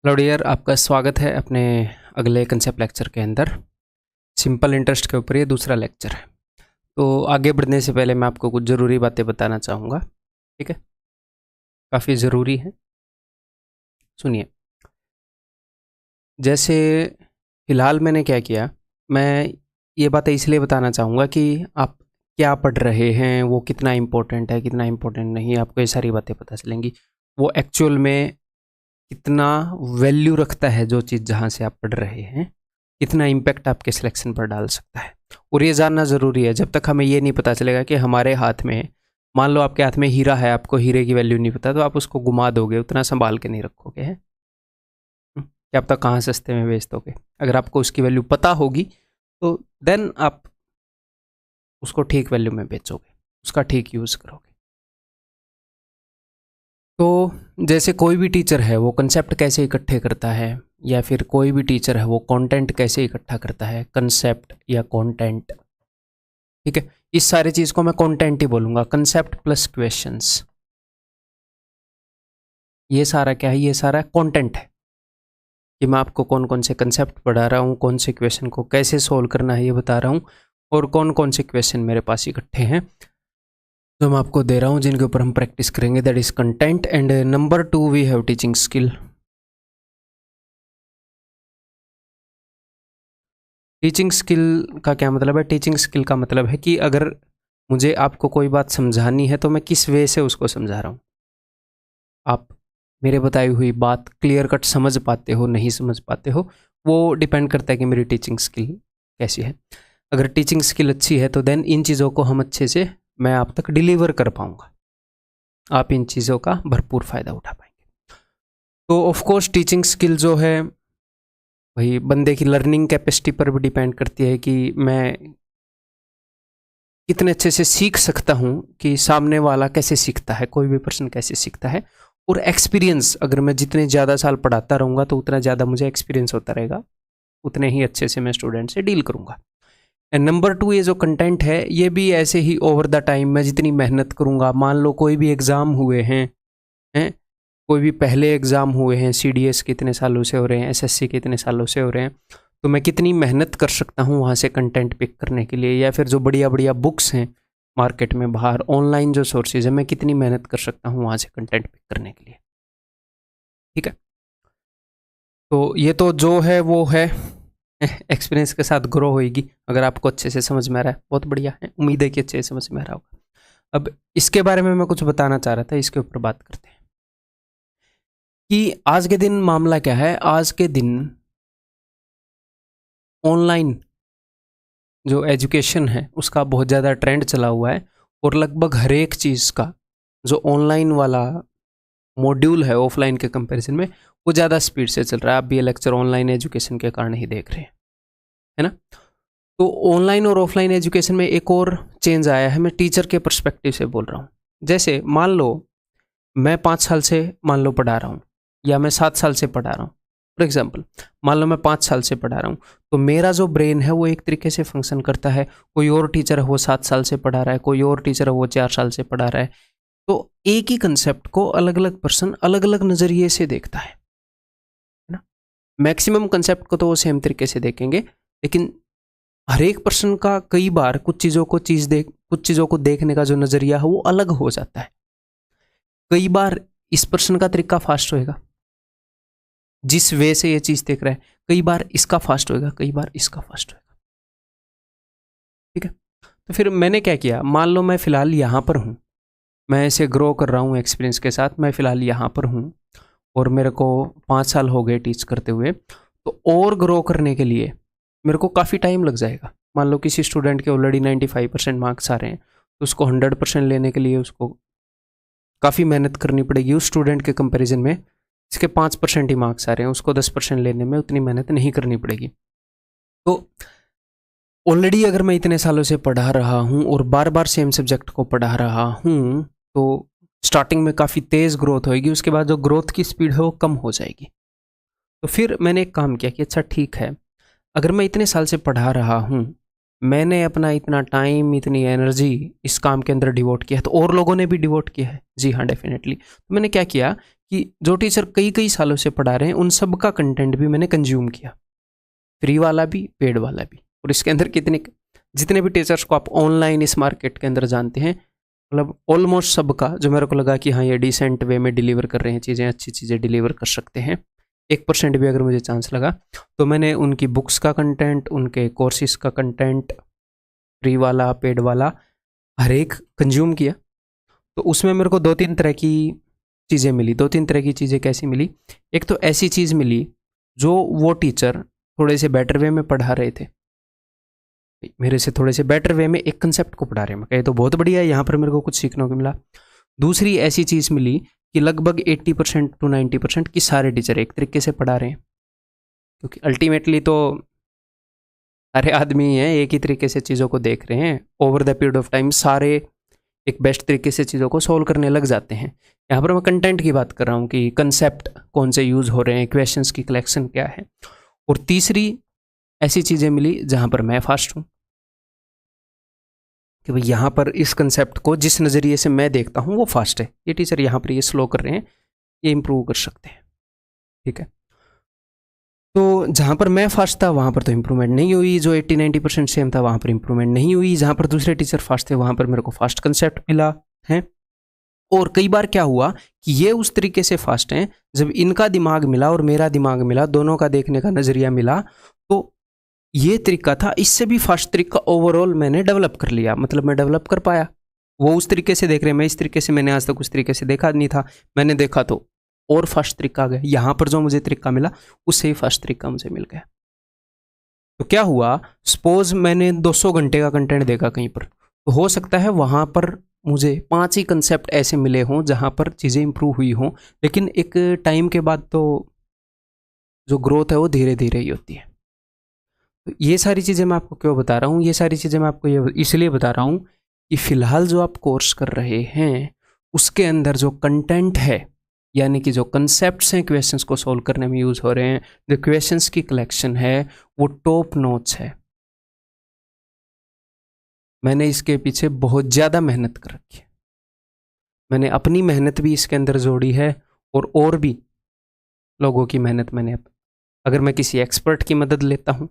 Hello dear, आपका स्वागत है अपने अगले कंसेप्ट लेक्चर के अंदर। सिंपल इंटरेस्ट के ऊपर ये दूसरा लेक्चर है। तो आगे बढ़ने से पहले मैं आपको कुछ ज़रूरी बातें बताना चाहूँगा, ठीक है? काफ़ी ज़रूरी है, सुनिए। जैसे फ़िलहाल मैंने क्या किया, मैं ये बातें इसलिए बताना चाहूँगा कि आप क्या पढ़ रहे हैं, वो कितना इम्पोर्टेंट है, कितना इम्पोर्टेंट नहीं, आपको ये सारी बातें पता चलेंगी। वो एक्चुअल में कितना वैल्यू रखता है जो चीज़ जहाँ से आप पढ़ रहे हैं, कितना इम्पैक्ट आपके सिलेक्शन पर डाल सकता है। और ये जानना ज़रूरी है। जब तक हमें ये नहीं पता चलेगा कि हमारे हाथ में, मान लो आपके हाथ में हीरा है, आपको हीरे की वैल्यू नहीं पता, तो आप उसको घुमा दोगे, उतना संभाल के नहीं रखोगे, है क्या पता कहाँ सस्ते में बेच दोगे। अगर आपको उसकी वैल्यू पता होगी तो देन आप उसको ठीक वैल्यू में बेचोगे, उसका ठीक यूज़ करोगे। तो जैसे कोई भी टीचर है वो कंसेप्ट कैसे इकट्ठे करता है, या फिर कोई भी टीचर है वो कंटेंट कैसे इकट्ठा करता है, कंसेप्ट या कंटेंट, ठीक है? इस सारी चीज़ को मैं कंटेंट ही बोलूँगा, कंसेप्ट प्लस क्वेश्चंस। ये सारा क्या है? ये सारा कंटेंट है कि मैं आपको कौन कौन से कंसेप्ट पढ़ा रहा हूँ, कौन से क्वेश्चन को कैसे सोल्व करना है ये बता रहा हूँ, और कौन कौन से क्वेश्चन मेरे पास इकट्ठे हैं जो मैं आपको दे रहा हूँ, जिनके ऊपर हम प्रैक्टिस करेंगे। That is content. And number 2 we have teaching skill. Teaching skill का क्या मतलब है? टीचिंग स्किल का मतलब है कि अगर मुझे आपको कोई बात समझानी है तो मैं किस वे से उसको समझा रहा हूँ। आप मेरे बताई हुई बात क्लियर कट समझ पाते हो, नहीं समझ पाते हो, वो डिपेंड करता है कि मेरी टीचिंग स्किल कैसी है। अगर टीचिंग स्किल अच्छी है तो देन इन चीज़ों को हम अच्छे से, मैं आप तक डिलीवर कर पाऊँगा, आप इन चीज़ों का भरपूर फ़ायदा उठा पाएंगे। तो ऑफ कोर्स टीचिंग स्किल जो है वही बंदे की लर्निंग कैपेसिटी पर भी डिपेंड करती है कि मैं कितने अच्छे से सीख सकता हूँ, कि सामने वाला कैसे सीखता है, कोई भी पर्सन कैसे सीखता है। और एक्सपीरियंस, अगर मैं जितने ज़्यादा साल पढ़ाता रहूँगा तो उतना ज़्यादा मुझे एक्सपीरियंस होता रहेगा, उतने ही अच्छे से मैं स्टूडेंट से डील करूँगा। एंड नंबर 2, ये जो कंटेंट है ये भी ऐसे ही ओवर द टाइम मैं जितनी मेहनत करूँगा, मान लो कोई भी एग्ज़ाम हुए हैं, कोई भी पहले एग्ज़ाम हुए हैं, CDS कितने सालों से हो रहे हैं, SSC कितने सालों से हो रहे हैं, तो मैं कितनी मेहनत कर सकता हूँ वहाँ से कंटेंट पिक करने के लिए, या फिर जो बढ़िया बढ़िया बुक्स हैं मार्केट में बाहर, ऑनलाइन जो सोर्सेज है, मैं कितनी मेहनत कर सकता हूँ वहाँ से कंटेंट पिक करने के लिए, ठीक है? तो ये तो जो है वो है, एक्सपीरियंस के साथ ग्रो होएगी। अगर आपको अच्छे से समझ में आ रहा है, बहुत बढ़िया है, उम्मीद है कि अच्छे से समझ में आ रहा होगा। अब इसके बारे में मैं कुछ बताना चाह रहा था, इसके ऊपर बात करते हैं कि आज के दिन मामला क्या है। आज के दिन ऑनलाइन जो एजुकेशन है उसका बहुत ज़्यादा ट्रेंड चला हुआ है, और लगभग हर एक चीज़ का जो ऑनलाइन वाला मॉड्यूल है ऑफलाइन के कंपैरिजन में, वो ज़्यादा स्पीड से चल रहा है। आप भी ये लेक्चर ऑनलाइन एजुकेशन के कारण ही देख रहे हैं, है ना? तो ऑनलाइन और ऑफलाइन एजुकेशन में एक और चेंज आया है, मैं टीचर के पर्सपेक्टिव से बोल रहा हूँ। जैसे मान लो मैं 5 साल से मान लो पढ़ा रहा हूँ, या मैं 7 साल से पढ़ा रहा हूँ, फॉर एग्जाम्पल। मान लो मैं 5 साल से पढ़ा रहा हूँ, तो मेरा जो ब्रेन है वो एक तरीके से फंक्शन करता है। कोई और टीचर है वो 7 साल से पढ़ा रहा है, कोई और टीचर है वो 4 साल से पढ़ा रहा है। तो एक ही कंसेप्ट को अलग अलग पर्सन अलग अलग नज़रिए से देखता है ना? मैक्सिमम कंसेप्ट को तो वो सेम तरीके से देखेंगे, लेकिन हर एक पर्सन का कई बार कुछ चीज़ों को देखने का जो नज़रिया है वो अलग हो जाता है। कई बार इस पर्सन का तरीका फास्ट होएगा, जिस वे से ये चीज़ देख रहा है, कई बार इसका फास्ट होएगा, कई बार इसका फास्ट होएगा, ठीक है? तो फिर मैंने क्या किया, मान लो मैं फ़िलहाल यहाँ पर हूँ, मैं ऐसे ग्रो कर रहा हूँ एक्सपीरियंस के साथ, मैं फ़िलहाल यहाँ पर हूँ और मेरे को 5 साल हो गए टीच करते हुए। तो और ग्रो करने के लिए मेरे को काफ़ी टाइम लग जाएगा। मान लो किसी स्टूडेंट के ऑलरेडी 95% मार्क्स आ रहे हैं, तो उसको 100% लेने के लिए उसको काफ़ी मेहनत करनी पड़ेगी। उस स्टूडेंट के कंपैरिजन में इसके 5% ही मार्क्स आ रहे हैं, उसको 10% लेने में उतनी मेहनत नहीं करनी पड़ेगी। तो ऑलरेडी अगर मैं इतने सालों से पढ़ा रहा हूँ और बार बार सेम सब्जेक्ट को पढ़ा रहा हूँ, तो स्टार्टिंग में काफ़ी तेज़ ग्रोथ होएगी, उसके बाद जो ग्रोथ की स्पीड है वो कम हो जाएगी। तो फिर मैंने एक काम किया कि अच्छा ठीक है, अगर मैं इतने साल से पढ़ा रहा हूँ मैंने अपना इतना टाइम, इतनी एनर्जी इस काम के अंदर डिवोट किया है, तो और लोगों ने भी डिवोट किया है। जी हाँ, डेफिनेटली। तो मैंने क्या किया कि जो टीचर कई कई सालों से पढ़ा रहे हैं उन सब का कंटेंट भी मैंने कंज्यूम किया, फ्री वाला भी, पेड वाला भी। और इसके अंदर कितने, जितने भी टीचर्स को आप ऑनलाइन इस मार्केट के अंदर जानते हैं, मतलब ऑलमोस्ट सबका जो मेरे को लगा कि हाँ ये डिसेंट वे में डिलीवर कर रहे हैं चीज़ें, अच्छी चीज़ें डिलीवर कर सकते हैं, 1% भी अगर मुझे चांस लगा तो मैंने उनकी बुक्स का कंटेंट, उनके कोर्सेज का कंटेंट, फ्री वाला, पेड वाला, हर एक कंज्यूम किया। तो उसमें मेरे को 2-3 तरह की चीज़ें मिली। 2-3 तरह की चीज़ें कैसी मिली? एक तो ऐसी चीज़ मिली जो वो टीचर थोड़े से बेटर वे में पढ़ा रहे थे, मेरे से थोड़े से बेटर वे में एक कंसेप्ट को पढ़ा रहे हैं। मैं कहे तो बहुत बढ़िया है, यहाँ पर मेरे को कुछ सीखने को मिला। दूसरी ऐसी चीज़ मिली कि लगभग 80% to 90% की सारे टीचर एक तरीके से पढ़ा रहे हैं, क्योंकि अल्टीमेटली तो सारे आदमी हैं, एक ही तरीके से चीज़ों को देख रहे हैं। Over the period of time सारे एक बेस्ट तरीके से चीज़ों को सॉल्व करने लग जाते हैं। यहाँ पर मैं कंटेंट की बात कर रहा हूँ कि कंसेप्ट कौन से यूज़ हो रहे हैं, क्वेश्चंस की कलेक्शन क्या है। और तीसरी ऐसी चीज़ें मिली जहाँ पर मैं फास्ट हूँ, कि भाई यहाँ पर इस कंसेप्ट को जिस नज़रिए से मैं देखता हूँ वो फास्ट है, ये टीचर यहाँ पर ये स्लो कर रहे हैं, ये इम्प्रूव कर सकते हैं। ठीक है, तो जहाँ पर मैं फास्ट था वहाँ पर तो इम्प्रूवमेंट नहीं हुई, जो 80-90% सेम था वहाँ पर इम्प्रूवमेंट नहीं हुई। जहाँ पर दूसरे टीचर फास्ट थे वहाँ पर मेरे को फास्ट कंसेप्ट मिला है। और कई बार क्या हुआ कि ये उस तरीके से फास्ट हैं, जब इनका दिमाग मिला और मेरा दिमाग मिला, दोनों का देखने का नज़रिया मिला, तो ये तरीका था, इससे भी फास्ट तरीका ओवरऑल मैंने डेवलप कर लिया, मतलब मैं डेवलप कर पाया। वो उस तरीके से देख रहे हैं, मैं इस तरीके से, मैंने आज तक उस तरीके से देखा नहीं था, मैंने देखा तो और फास्ट तरीका आ गया। यहाँ पर जो मुझे तरीका मिला उससे ही फास्ट तरीका मुझे मिल गया। तो क्या हुआ, सपोज मैंने 200 घंटे का कंटेंट देखा कहीं पर, तो हो सकता है वहाँ पर मुझे 5 ही कंसेप्ट ऐसे मिले हों जहाँ पर चीज़ें इंप्रूव हुई हों, लेकिन एक टाइम के बाद तो जो ग्रोथ है वो धीरे धीरे ही होती है। तो ये सारी चीज़ें मैं आपको क्यों बता रहा हूँ, ये सारी चीज़ें मैं आपको ये इसलिए बता रहा हूँ कि फ़िलहाल जो आप कोर्स कर रहे हैं उसके अंदर जो कंटेंट है, यानी कि जो कंसेप्ट्स हैं क्वेश्चंस को सॉल्व करने में यूज़ हो रहे हैं, जो क्वेश्चंस की कलेक्शन है वो टॉप नॉच है। मैंने इसके पीछे बहुत ज़्यादा मेहनत कर रखी है, मैंने अपनी मेहनत भी इसके अंदर जोड़ी है और भी लोगों की मेहनत मैंने, अगर मैं किसी एक्सपर्ट की मदद लेता हूँ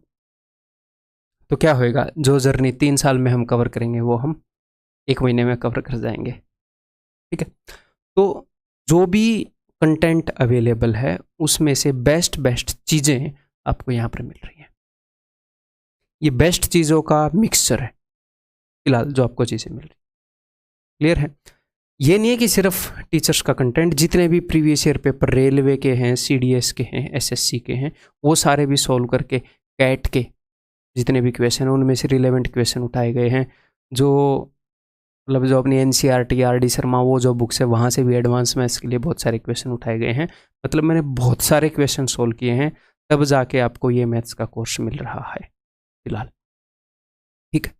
तो क्या होएगा, जो जर्नी 3 साल में हम कवर करेंगे वो हम 1 महीने में कवर कर जाएंगे। ठीक है, तो जो भी कंटेंट अवेलेबल है उसमें से बेस्ट चीज़ें आपको यहाँ पर मिल रही हैं। ये बेस्ट चीज़ों का मिक्सचर है फिलहाल जो आपको चीज़ें मिल रही। क्लियर है? ये नहीं है कि सिर्फ टीचर्स का कंटेंट, जितने भी प्रीवियस ईयर पेपर रेलवे के हैं, CDS के हैं, SSC के हैं, वो सारे भी सॉल्व करके, कैट के जितने भी क्वेश्चन हैं उनमें से रिलेवेंट क्वेश्चन उठाए गए हैं। जो मतलब जो अपनी NCERT, RD शर्मा वो जो बुक्स है वहाँ से भी एडवांस मैथ्स के लिए बहुत सारे क्वेश्चन उठाए गए हैं। मतलब मैंने बहुत सारे क्वेश्चन सोल्व किए हैं, तब जाके आपको ये मैथ्स का कोर्स मिल रहा है फिलहाल। ठीक है,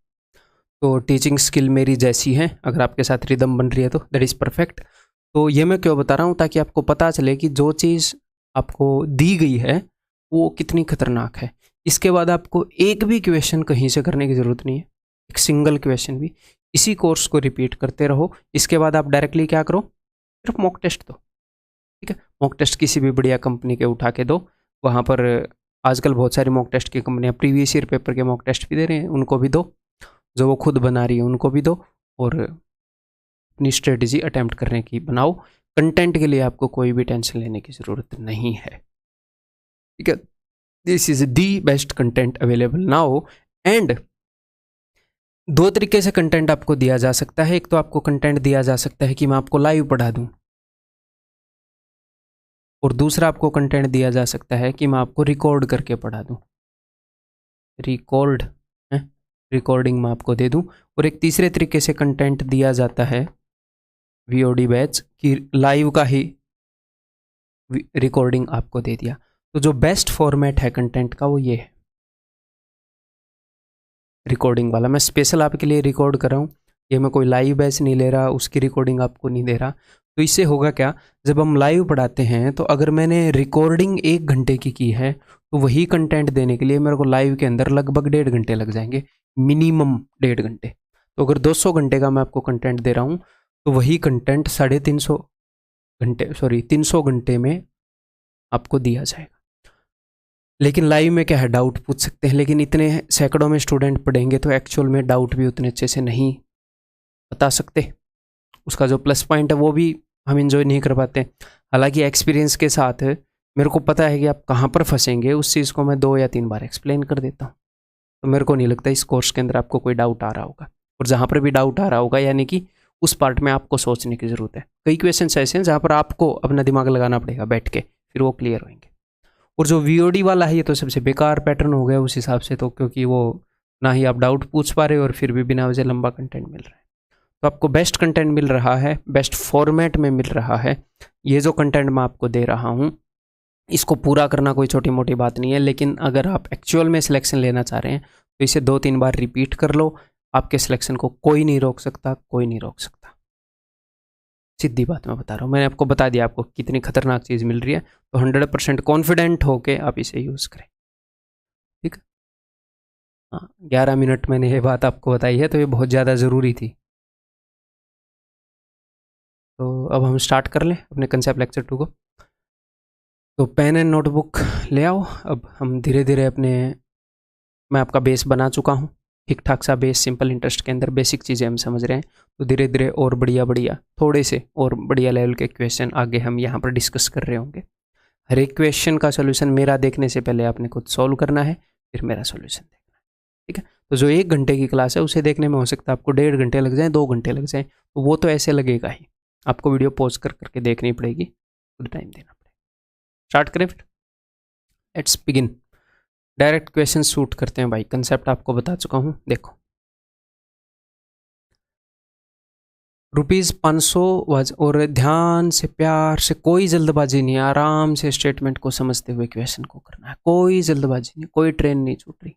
तो टीचिंग स्किल मेरी जैसी है, अगर आपके साथ रिदम बन रही है तो दैट इज़ परफेक्ट। तो ये मैं क्यों बता रहा हूँ, ताकि आपको पता चले कि जो चीज़ आपको दी गई है वो कितनी खतरनाक है। इसके बाद आपको एक भी क्वेश्चन कहीं से करने की ज़रूरत नहीं है, एक सिंगल क्वेश्चन भी। इसी कोर्स को रिपीट करते रहो। इसके बाद आप डायरेक्टली क्या करो, सिर्फ मॉक टेस्ट दो। ठीक है, मॉक टेस्ट किसी भी बढ़िया कंपनी के उठा के दो। वहाँ पर आजकल बहुत सारी मॉक टेस्ट की कंपनियाँ प्रीवियस ईयर पेपर के मॉक टेस्ट भी दे रहे हैं, उनको भी दो। जो वो खुद बना रही है उनको भी दो, और अपनी स्ट्रेटजी अटेम्प्ट करने की बनाओ। कंटेंट के लिए आपको कोई भी टेंशन लेने की ज़रूरत नहीं है। ठीक है, this is the best content available now. And 2 तरीके से कंटेंट आपको दिया जा सकता है। एक तो आपको कंटेंट दिया जा सकता है कि मैं आपको लाइव पढ़ा दूं, और दूसरा आपको कंटेंट दिया जा सकता है कि मैं आपको रिकॉर्ड करके पढ़ा दूं, रिकॉर्ड है, रिकॉर्डिंग मैं आपको दे दूं। और एक तीसरे तरीके से कंटेंट दिया जाता है VOD बैच की, लाइव का ही रिकॉर्डिंग आपको दे दिया। तो जो बेस्ट फॉर्मेट है कंटेंट का वो ये है, रिकॉर्डिंग वाला। मैं स्पेशल आपके लिए रिकॉर्ड कर रहा हूँ, ये मैं कोई लाइव बैच नहीं ले रहा, उसकी रिकॉर्डिंग आपको नहीं दे रहा। तो इससे होगा क्या, जब हम लाइव पढ़ाते हैं तो अगर मैंने रिकॉर्डिंग 1 घंटे की है तो वही कंटेंट देने के लिए मेरे को लाइव के अंदर लगभग 1.5 घंटे लग जाएंगे। मिनिमम 1.5 घंटे। तो अगर 200 घंटे का मैं आपको कंटेंट दे रहा हूँ तो वही कंटेंट 300 घंटे में आपको दिया जाएगा। लेकिन लाइव में क्या है, डाउट पूछ सकते हैं, लेकिन इतने सैकड़ों में स्टूडेंट पढ़ेंगे तो एक्चुअल में डाउट भी उतने अच्छे से नहीं बता सकते। उसका जो प्लस पॉइंट है वो भी हम इंजॉय नहीं कर पाते। हालांकि एक्सपीरियंस के साथ मेरे को पता है कि आप कहाँ पर फंसेंगे, उस चीज़ को मैं 2 या 3 बार एक्सप्लेन कर देता हूँ। तो मेरे को नहीं लगता इस कोर्स के अंदर आपको कोई डाउट आ रहा होगा, और जहाँ पर भी डाउट आ रहा होगा यानी कि उस पार्ट में आपको सोचने की ज़रूरत है। कई क्वेश्चन ऐसे हैं जहाँ पर आपको अपना दिमाग लगाना पड़ेगा बैठ के, फिर वो क्लियर होंगे। और जो VOD वाला है ये तो सबसे बेकार पैटर्न हो गया उस हिसाब से, तो क्योंकि वो ना ही आप डाउट पूछ पा रहे हो और फिर भी बिना वजह लंबा कंटेंट मिल रहा है। तो आपको बेस्ट कंटेंट मिल रहा है, बेस्ट फॉर्मेट में मिल रहा है। ये जो कंटेंट मैं आपको दे रहा हूँ इसको पूरा करना कोई छोटी मोटी बात नहीं है, लेकिन अगर आप एक्चुअल में सिलेक्शन लेना चाह रहे हैं तो इसे 2-3 बार रिपीट कर लो। आपके सिलेक्शन को कोई नहीं रोक सकता, कोई नहीं रोक सकता। सीधी बात मैं बता रहा हूँ, मैंने आपको बता दिया आपको कितनी खतरनाक चीज़ मिल रही है, तो 100% कॉन्फिडेंट होके आप इसे यूज़ करें। ठीक है, हाँ 11 मिनट मैंने ये बात आपको बताई है तो ये बहुत ज़्यादा ज़रूरी थी। तो अब हम स्टार्ट कर लें अपने कंसेप्ट लेक्चर 2 को। तो पेन एंड नोटबुक ले आओ। अब हम धीरे धीरे अपने, मैं आपका बेस बना चुका हूँ, ठीक ठाक सा बेस। सिंपल इंटरेस्ट के अंदर बेसिक चीज़ें हम समझ रहे हैं, तो धीरे धीरे और बढ़िया थोड़े से और बढ़िया लेवल के क्वेश्चन आगे हम यहाँ पर डिस्कस कर रहे होंगे। हर एक क्वेश्चन का सोल्यूशन मेरा देखने से पहले आपने खुद सॉल्व करना है, फिर मेरा सोल्यूशन देखना है। ठीक है, तो जो 1 घंटे की क्लास है उसे देखने में हो सकता है आपको 1.5 घंटे लग जाए, 2 घंटे लग जाए, तो वो तो ऐसे लगेगा ही। आपको वीडियो पॉज करके देखनी पड़ेगी, खुद टाइम देना पड़ेगा। स्टार्ट करें फिर, let's begin. Direct question shoot करते हैं भाई। कंसेप्ट आपको बता चुका हूँ, देखो। ₹500 वाज, और ध्यान से प्यार से, कोई जल्दबाजी नहीं, आराम से स्टेटमेंट को समझते हुए क्वेश्चन को करना है। कोई जल्दबाजी नहीं, कोई ट्रेन नहीं छूट रही,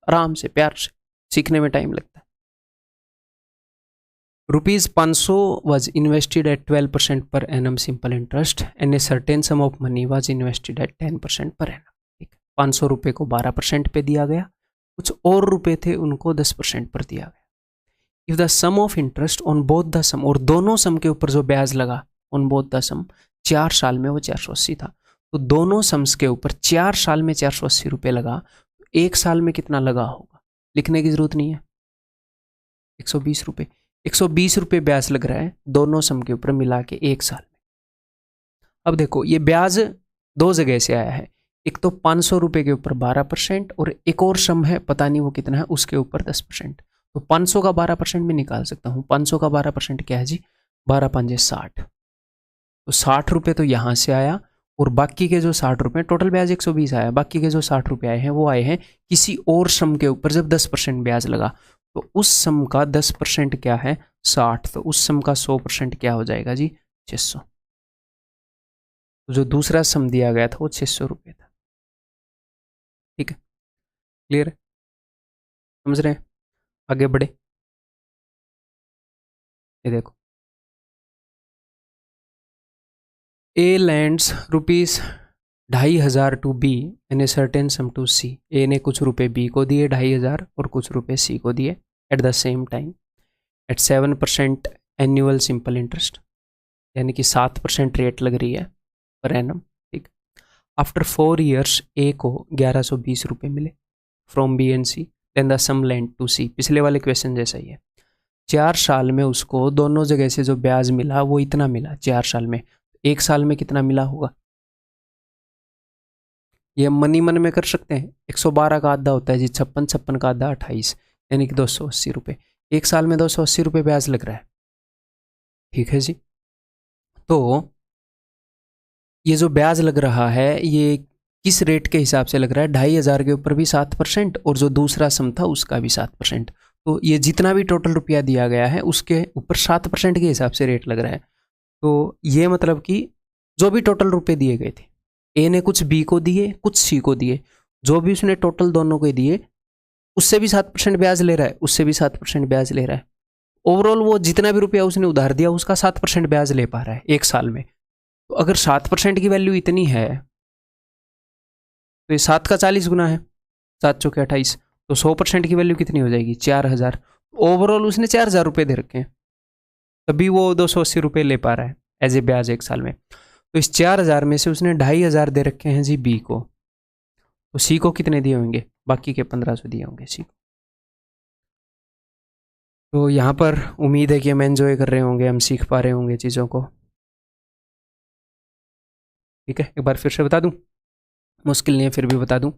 आराम से प्यार से, सीखने में टाइम लगता है। ₹500 was invested at 12% per annum simple interest and a certain sum of money was invested at 10% per annum। ठीक, 500 रुपये को 12% पे दिया गया, कुछ और रुपए थे उनको 10% पर दिया गया। If the sum of interest on both the sum, और दोनों सम के ऊपर जो ब्याज लगा ऑन बोथ द सम, 4 साल में वो 480 था। तो दोनों सम्स के ऊपर 4 साल में 480 रुपये लगा, 1 साल में कितना लगा होगा लिखने की जरूरत नहीं है। 120 रुपये, 120 रुपये ब्याज लग रहा है दोनों सम के ऊपर मिला के 1 साल में। अब देखो ये ब्याज 2 जगह से आया है, एक तो 500 रुपये के ऊपर 12%, और एक और सम है पता नहीं वो कितना है, उसके ऊपर 10%। तो 500 का 12% भी निकाल सकता हूँ। 500 का 12% क्या है जी, 12 पंजे 60, तो 60 रुपये तो यहाँ से आया, और बाकी के जो 60 रुपये, टोटल ब्याज 120 आया, बाकी के जो 60 रुपये आए हैं वो आए हैं किसी और सम के ऊपर जब 10% ब्याज लगा। तो उस सम का 10% क्या है, 60, तो उस सम का 100% क्या हो जाएगा जी, 600। तो जो दूसरा सम दिया गया था वो 600 रुपये था। ठीक है, क्लियर है, समझ रहे हैं, आगे बढ़े। ये देखो, A lands ₹2,500 to B and A certain sum to C. A ने कुछ रुपए बी को दिए 2,500 और कुछ रुपए सी को दिए at the same time at 7% annual simple interest, यानी कि 7% रेट लग रही है पर एनम। ठीक, आफ्टर 4 ईयर्स ए को 1120 रुपये मिले from B and C, then the sum lend to C. पिछले वाले क्वेश्चन जैसा ही है, 4 साल में उसको दोनों जगह से जो ब्याज मिला वो इतना मिला 4 साल में। 1 साल में कितना मिला होगा, ये मनी मन में कर सकते हैं। 112 का आधा होता है जी 56, 56 का आधा 28, यानी कि 280 रुपये। 1 साल में 280 रुपये ब्याज लग रहा है। ठीक है जी, तो ये जो ब्याज लग रहा है ये किस रेट के हिसाब से लग रहा है, 2,500 के ऊपर भी 7% और जो दूसरा सम था उसका भी 7%। तो ये जितना भी टोटल रुपया दिया गया है उसके ऊपर 7% के हिसाब से रेट लग रहा है। तो ये मतलब कि जो भी टोटल रुपये दिए गए थे, ए ने कुछ बी को दिए कुछ सी को दिए, जो भी उसने टोटल दोनों को दिए उससे भी 7% ब्याज ले रहा है, उससे भी 7% ब्याज ले रहा है। ओवरऑल वो जितना भी रुपया उसने उधार दिया उसका 7% ब्याज ले पा रहा है 1 साल में। तो अगर 7% की वैल्यू इतनी है तो ये 7 का 40 गुना है, 7 चौके 28, तो 100% की वैल्यू कितनी हो जाएगी, 4000। ओवरऑल उसने 4000 रुपये दे रखे हैं, तभी वो 280 रुपये ले पा रहा है एज ए ब्याज एक साल में। तो इस 4000 में से उसने 2500 दे रखे हैं जी बी को, तो सी को कितने दिए होंगे, बाकी के 1500 दिए होंगे सी को। तो यहाँ पर उम्मीद है कि हम एंजॉय कर रहे होंगे, हम सीख पा रहे होंगे चीज़ों को। ठीक है, एक बार फिर से बता दूं, मुश्किल नहीं है फिर भी बता दूं।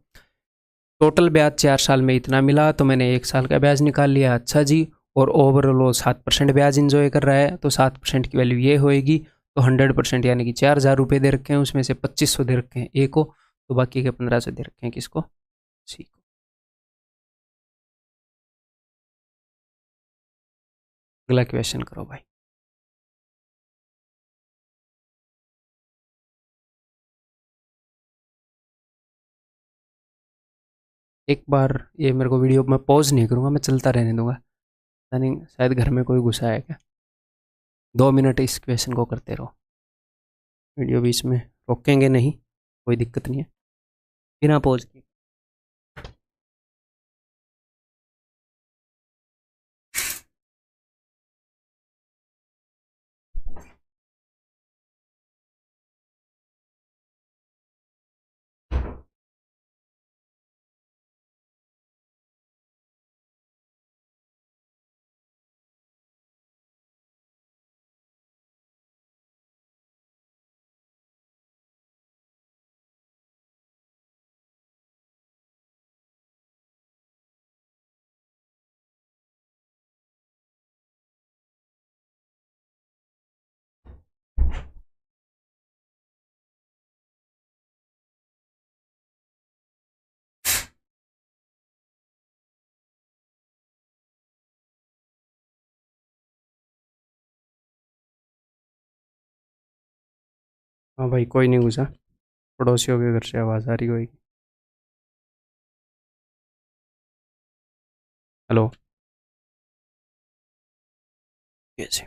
टोटल ब्याज 4 साल में इतना मिला, तो मैंने 1 साल का ब्याज निकाल लिया, अच्छा जी। और ओवरऑल वो 7% ब्याज इंजॉय कर रहा है, तो 7% की वैल्यू ये होएगी। तो 100% यानी कि 4000 रुपये दे रखे हैं, उसमें से 2500 दे रखे हैं ए को, तो बाकी के 1500 दे रखे हैं किसको, सी को। अगला क्वेश्चन करो भाई। एक बार ये मेरे को वीडियो मैं पॉज नहीं करूँगा, मैं चलता रहने दूंगा, यानी शायद घर में कोई घुसा है क्या। 2 मिनट इस क्वेश्चन को करते रहो, वीडियो बीच में रोकेंगे नहीं, कोई दिक्कत नहीं है, बिना पॉज किए। हाँ भाई, कोई नहीं घुसा, पड़ोसियों के घर से आवाज़ आ रही होगी। हेलो, कैसे।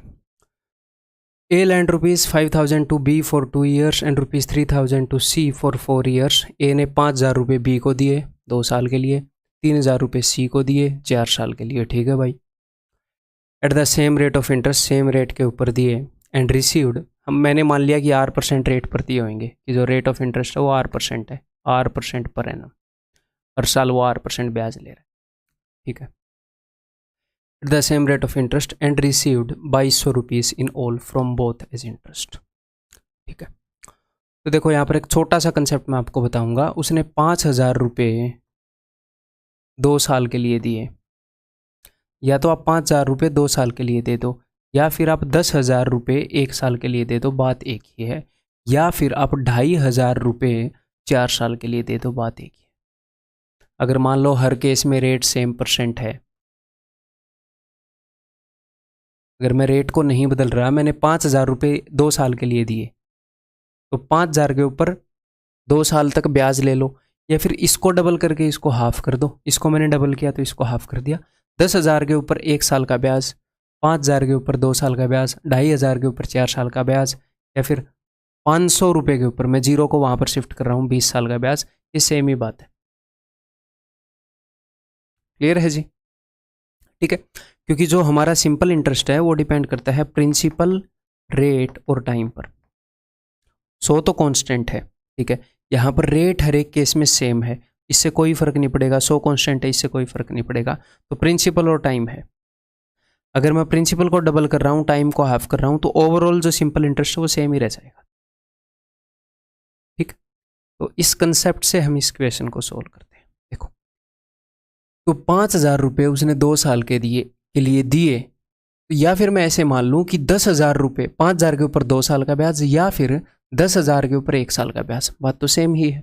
A lent ₹5000 to B for 2 years and ₹3000 to C for 4 years। A ने 5000 रुपये B को दिए 2 साल के लिए, 3000 रुपये C को दिए 4 साल के लिए। ठीक है भाई, eight the same rate of interest, same rate के ऊपर दिए, एंड रिसीव्ड, हम मैंने मान लिया कि R% रेट पर दिए होंगे, कि जो रेट ऑफ इंटरेस्ट है वो R% है, R% पर एनम, हर साल वो R% ब्याज ले रहा है। ठीक है, at the same rate of interest and received 2200 rupees in all from both as interest। ठीक है, तो देखो यहाँ पर एक छोटा सा कंसेप्ट मैं आपको बताऊंगा। उसने 5000 रुपये 2 साल के लिए दिए, या तो आप 5000 रुपये 2 साल के लिए दे दो, या फिर आप 10,000 रुपये 1 साल के लिए दे दो, बात एक ही है। या फिर आप 2500 रुपये 4 साल के लिए दे दो, बात एक ही है। अगर मान लो हर केस में रेट सेम % है, अगर मैं रेट को नहीं बदल रहा, मैंने 5000 रुपये 2 साल के लिए दिए, तो 5000 के ऊपर 2 साल तक ब्याज ले लो, या फिर इसको डबल करके इसको हाफ कर दो। इसको मैंने डबल किया तो इसको हाफ कर दिया। 10,000 के ऊपर 1 साल का ब्याज, 5000 के ऊपर 2 साल का ब्याज, 2500 के ऊपर 4 साल का ब्याज, या फिर 500 रुपये के ऊपर, मैं जीरो को वहाँ पर शिफ्ट कर रहा हूँ, 20 साल का ब्याज। ये सेम ही बात है। क्लियर है जी। ठीक है, क्योंकि जो हमारा सिंपल इंटरेस्ट है वो डिपेंड करता है प्रिंसिपल, रेट और टाइम पर। 100 तो कांस्टेंट है, ठीक है। यहाँ पर रेट हर एक केस में सेम है, इससे कोई फर्क नहीं पड़ेगा। 100 कांस्टेंट है, इससे कोई फर्क नहीं पड़ेगा। तो प्रिंसिपल और टाइम है। अगर मैं प्रिंसिपल को डबल कर रहा हूँ, टाइम को हाफ कर रहा हूँ, तो ओवरऑल जो सिंपल इंटरेस्ट है वो सेम ही रह जाएगा। ठीक, तो इस कंसेप्ट से हम इस क्वेश्चन को सोल्व करते हैं। देखो, तो 5000 रुपये उसने 2 साल के लिए दिए, या फिर मैं ऐसे मान लूँ कि 10,000 रुपये, 5000 के ऊपर 2 साल का ब्याज, या फिर 10,000 के ऊपर 1 साल का ब्याज, बात तो सेम ही है।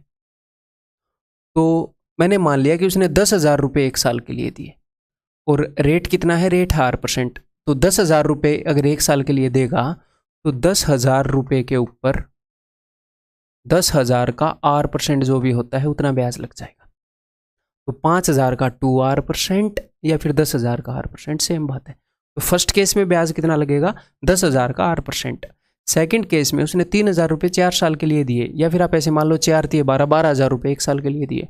तो मैंने मान लिया कि उसने 10,000 रुपये 1 साल के लिए दिए, और रेट कितना है, रेट है R%। तो 10,000 रुपये अगर 1 साल के लिए देगा, तो 10,000 रुपये के ऊपर 10,000 का R% जो भी होता है उतना ब्याज लग जाएगा। तो 5,000 का 2R%, या फिर 10,000 का R%, सेम बात है। तो फर्स्ट केस में ब्याज कितना लगेगा, 10,000 का R%। सेकंड केस में उसने 3,000 रुपये 4 साल के लिए दिए, या फिर आप ऐसे मान लो 4 दिए 12,000 रुपये 1 साल के लिए दिए,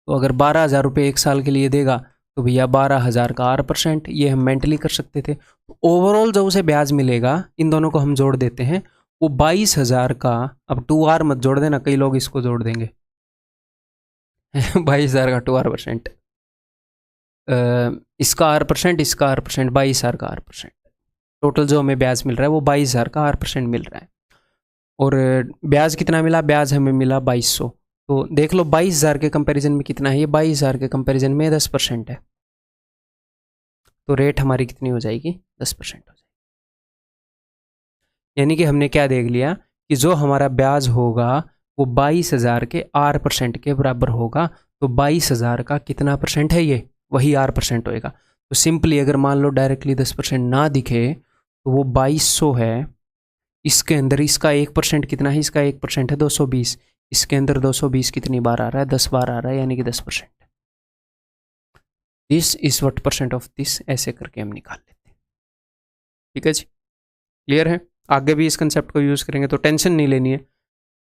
तो अगर 12,000 रुपये 1 साल के लिए देगा तो भैया 12,000 का 8%, ये हम मेंटली कर सकते थे। ओवरऑल जो उसे ब्याज मिलेगा, इन दोनों को हम जोड़ देते हैं, वो 22,000 का, अब 2R मत जोड़ देना, कई लोग इसको जोड़ देंगे 22,000 का 2R%, इसका 8%, इसका 8%, 22,000 का 8%, टोटल जो हमें ब्याज मिल रहा है वो 22,000 का 8% मिल रहा है। और ब्याज कितना मिला? ब्याज हमें मिला 2200। तो देख लो 22,000 के कंपैरिजन में कितना है, ये 22,000 के कंपैरिजन में 10% है, तो रेट हमारी कितनी हो जाएगी? 10% हो जाएगी। यानी कि हमने क्या देख लिया कि जो हमारा ब्याज होगा वो 22,000 के 8% के बराबर होगा। तो 22,000 का कितना परसेंट है? ये वही 8% होएगा। तो सिंपली अगर मान लो डायरेक्टली 10% ना दिखे तो वो 2200 है, इसके अंदर इसका 1% कितना है? इसका 1% है 220, इसके अंदर 220 कितनी बार आ रहा है? 10 बार आ रहा है, यानी कि 10%। This is what percent of this, ऐसे करके हम निकाल लेते हैं। ठीक है जी, क्लियर है? आगे भी इस कंसेप्ट को यूज़ करेंगे, तो टेंशन नहीं लेनी है।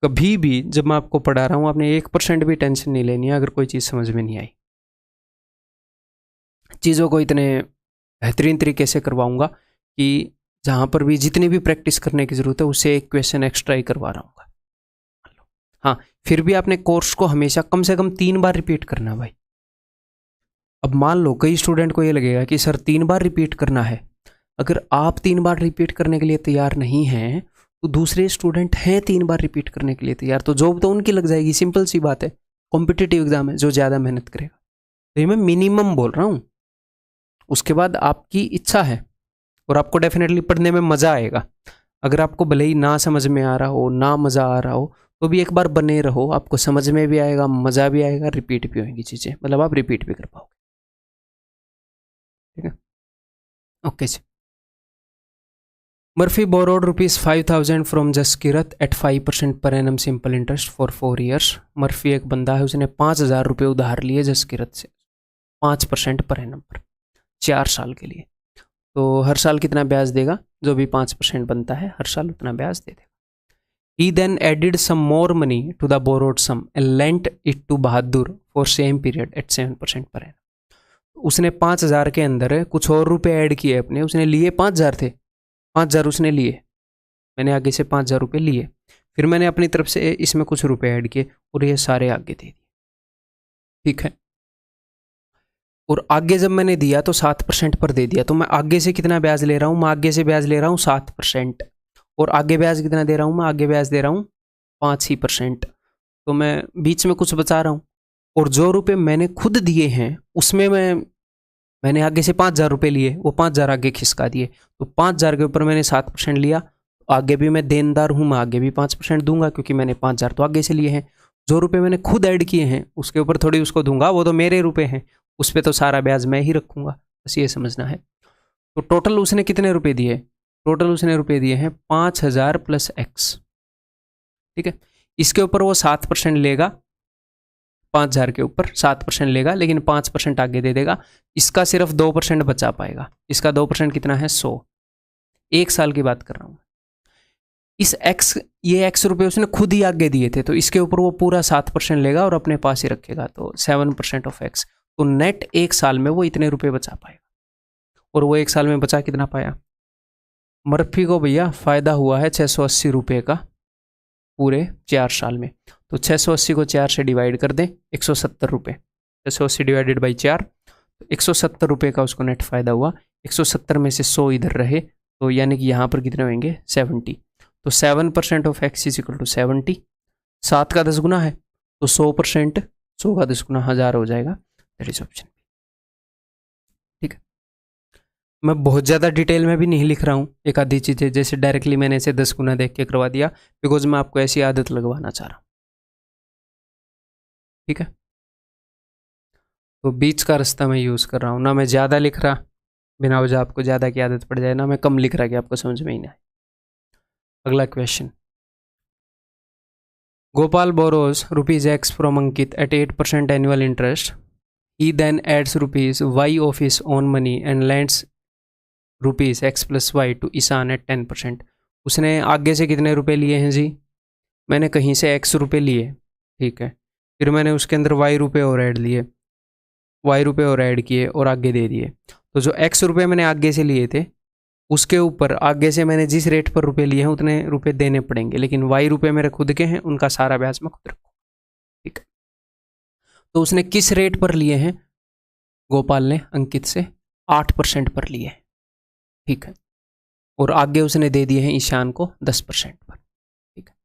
कभी भी जब मैं आपको पढ़ा रहा हूँ आपने 1% भी टेंशन नहीं लेनी है अगर कोई चीज़ समझ में नहीं आई। चीज़ों को इतने बेहतरीन तरीके से करवाऊंगा कि जहाँ पर भी जितनी भी प्रैक्टिस करने की ज़रूरत है उससे एक क्वेश्चन एक्स्ट्रा ही करवा रहा हूँ। हाँ, फिर भी आपने कोर्स को हमेशा कम से कम 3 बार रिपीट करना भाई। अब मान लो कई स्टूडेंट को ये लगेगा कि सर 3 बार रिपीट करना है। अगर आप 3 बार रिपीट करने के लिए तैयार नहीं हैं तो दूसरे स्टूडेंट हैं 3 बार रिपीट करने के लिए तैयार, तो जॉब तो उनकी लग जाएगी। सिंपल सी बात है, कॉम्पिटिटिव एग्जाम है, जो ज़्यादा मेहनत करेगा। तो ये मैं मिनिमम बोल रहा हूँ, उसके बाद आपकी इच्छा है और आपको डेफिनेटली पढ़ने में मज़ा आएगा। अगर आपको भले ही ना समझ में आ रहा हो, ना मज़ा आ रहा हो, तो भी एक बार बने रहो, आपको समझ में भी आएगा, मज़ा भी आएगा, रिपीट भी होंगी चीज़ें, मतलब आप रिपीट भी कर पाओगे। ठीक है, okay ji. Murphy borrowed rupees 5,000 from Jaskirat at 5% per annum simple interest for 4 years. Murphy एक बंदा है, उसने 5,000 रुपये उधार लिए जसकिरत से 5% पर एनम पर 4 साल के लिए। तो हर साल कितना ब्याज देगा? जो भी 5% बनता है हर साल उतना ब्याज दे देगा। He then added some more money to the borrowed sum and lent it to Bahadur for same period at 7% per annum. उसने 5,000 के अंदर कुछ और रुपए ऐड किए अपने, उसने लिए 5,000 थे, 5,000 उसने लिए, मैंने आगे से 5,000 रुपये लिए, फिर मैंने अपनी तरफ से इसमें कुछ रुपए ऐड किए और ये सारे आगे दे दिए। ठीक है, और आगे जब मैंने दिया तो 7% पर दे दिया, तो मैं आगे से कितना ब्याज ले रहा हूँ? मैं आगे से ब्याज ले रहा हूँ 7%, और आगे ब्याज कितना दे रहा हूँ? मैं आगे ब्याज दे रहा हूँ 5%। तो मैं बीच में कुछ बचा रहा हूँ, और जो रुपये मैंने खुद दिए हैं उसमें मैंने आगे से 5,000 रुपये लिए, वो 5,000 आगे खिसका दिए, तो 5,000 के ऊपर मैंने 7% लिया। आगे भी मैं देनदार हूँ, मैं आगे भी 5% दूंगा क्योंकि मैंने 5,000 तो आगे से लिए हैं। जो रुपये मैंने खुद ऐड किए हैं उसके ऊपर थोड़ी उसको दूंगा, वो तो मेरे रुपये हैं, उस पर तो सारा ब्याज मैं ही रखूँगा, बस ये समझना है। तो टोटल उसने कितने रुपये दिए? टोटल उसने रुपये दिए हैं 5,000 प्लस एक्स। ठीक है, इसके ऊपर वो 7% लेगा, 5,000 के ऊपर 7% लेगा, लेकिन 5% आगे दे देगा। इसका सिर्फ 2% बचा पाएगा, इसका 2% कितना है? 100। 1 साल की बात कर रहा हूँ। इस ये x रुपये उसने खुद ही आगे दिए थे, तो इसके ऊपर वो पूरा 7% लेगा और अपने पास ही रखेगा, तो 7% ऑफ x। तो नेट 1 साल में वो इतने रुपये बचा पाएगा। और वो 1 साल में बचा कितना पाया? मर्फी को भैया फ़ायदा हुआ है 680 रुपये का पूरे 4 साल में। तो 680 को 4 से डिवाइड कर दें, 170 रुपये, 680 डिवाइडेड बाई 4, 170 रुपये का उसको नेट फ़ायदा हुआ। 170 में से 100 इधर रहे, तो यानी कि यहाँ पर कितने होंगे? 70। तो 7% of x is equal to 70। 7 का 10 गुना है तो 100%, 100 का 10 गुना 1000 हो जाएगा। That is option. ठीक है, मैं बहुत ज़्यादा डिटेल में भी नहीं लिख रहा हूँ, एक आधी चीज़ें जैसे डायरेक्टली मैंने इसे 10 गुना देख के करवा दिया, बिकॉज मैं आपको ऐसी आदत लगवाना चाह रहा हूँ। ठीक है, तो बीच का रास्ता मैं यूज़ कर रहा हूँ, ना मैं ज़्यादा लिख रहा बिना वजह आपको ज़्यादा की आदत पड़ जाए, ना मैं कम लिख रहा कि आपको समझ में ही ना आए। अगला question, Gopal borrows rupees x from Ankit at 8% annual interest. He then adds rupees y of his own money and lends rupees x plus y to Ishaan at 10%। उसने आगे से कितने रुपए लिए हैं जी? मैंने कहीं से x रुपए लिए, ठीक है, फिर मैंने उसके अंदर वाई रुपये और ऐड लिए, वाई रुपये और ऐड किए और आगे दे दिए। तो जो एक्स रुपये मैंने आगे से लिए थे उसके ऊपर आगे से मैंने जिस रेट पर रुपए लिए हैं उतने रुपए देने पड़ेंगे, लेकिन वाई रुपये मेरे खुद के हैं, उनका सारा ब्याज मैं खुद रखूँ। ठीक है, तो उसने किस रेट पर लिए हैं? गोपाल ने अंकित से 8% पर लिए हैं। ठीक है, और आगे उसने दे दिए हैं ईशान को 10% पर। ठीक है,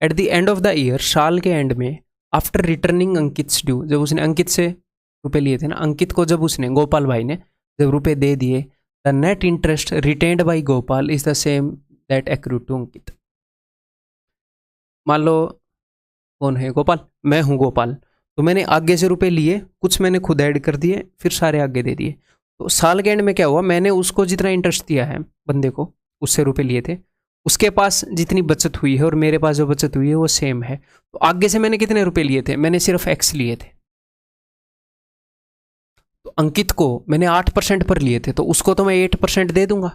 eight the end of the year, साल के एंड में, आफ्टर रिटर्निंग अंकित ड्यू, जब उसने अंकित से रुपए लिए थे ना, अंकित को जब उसने, गोपाल भाई ने जब रुपए दे दिए, the net interest retained by Gopal is the same that accrued to Ankit. मान लो कौन है गोपाल, मैं हूं गोपाल, तो मैंने आगे से रुपए लिए, कुछ मैंने खुद ऐड कर दिए, फिर सारे आगे दे दिए। तो साल के एंड में क्या हुआ, मैंने उसको जितना इंटरेस्ट दिया है बंदे को, उससे रुपए लिए थे, उसके पास जितनी बचत हुई है और मेरे पास जो बचत हुई है वो सेम है। तो आगे से मैंने कितने रुपए लिए थे? मैंने सिर्फ एक्स लिए थे। तो अंकित को मैंने 8% पर लिए थे, तो उसको तो मैं 8% दे दूंगा,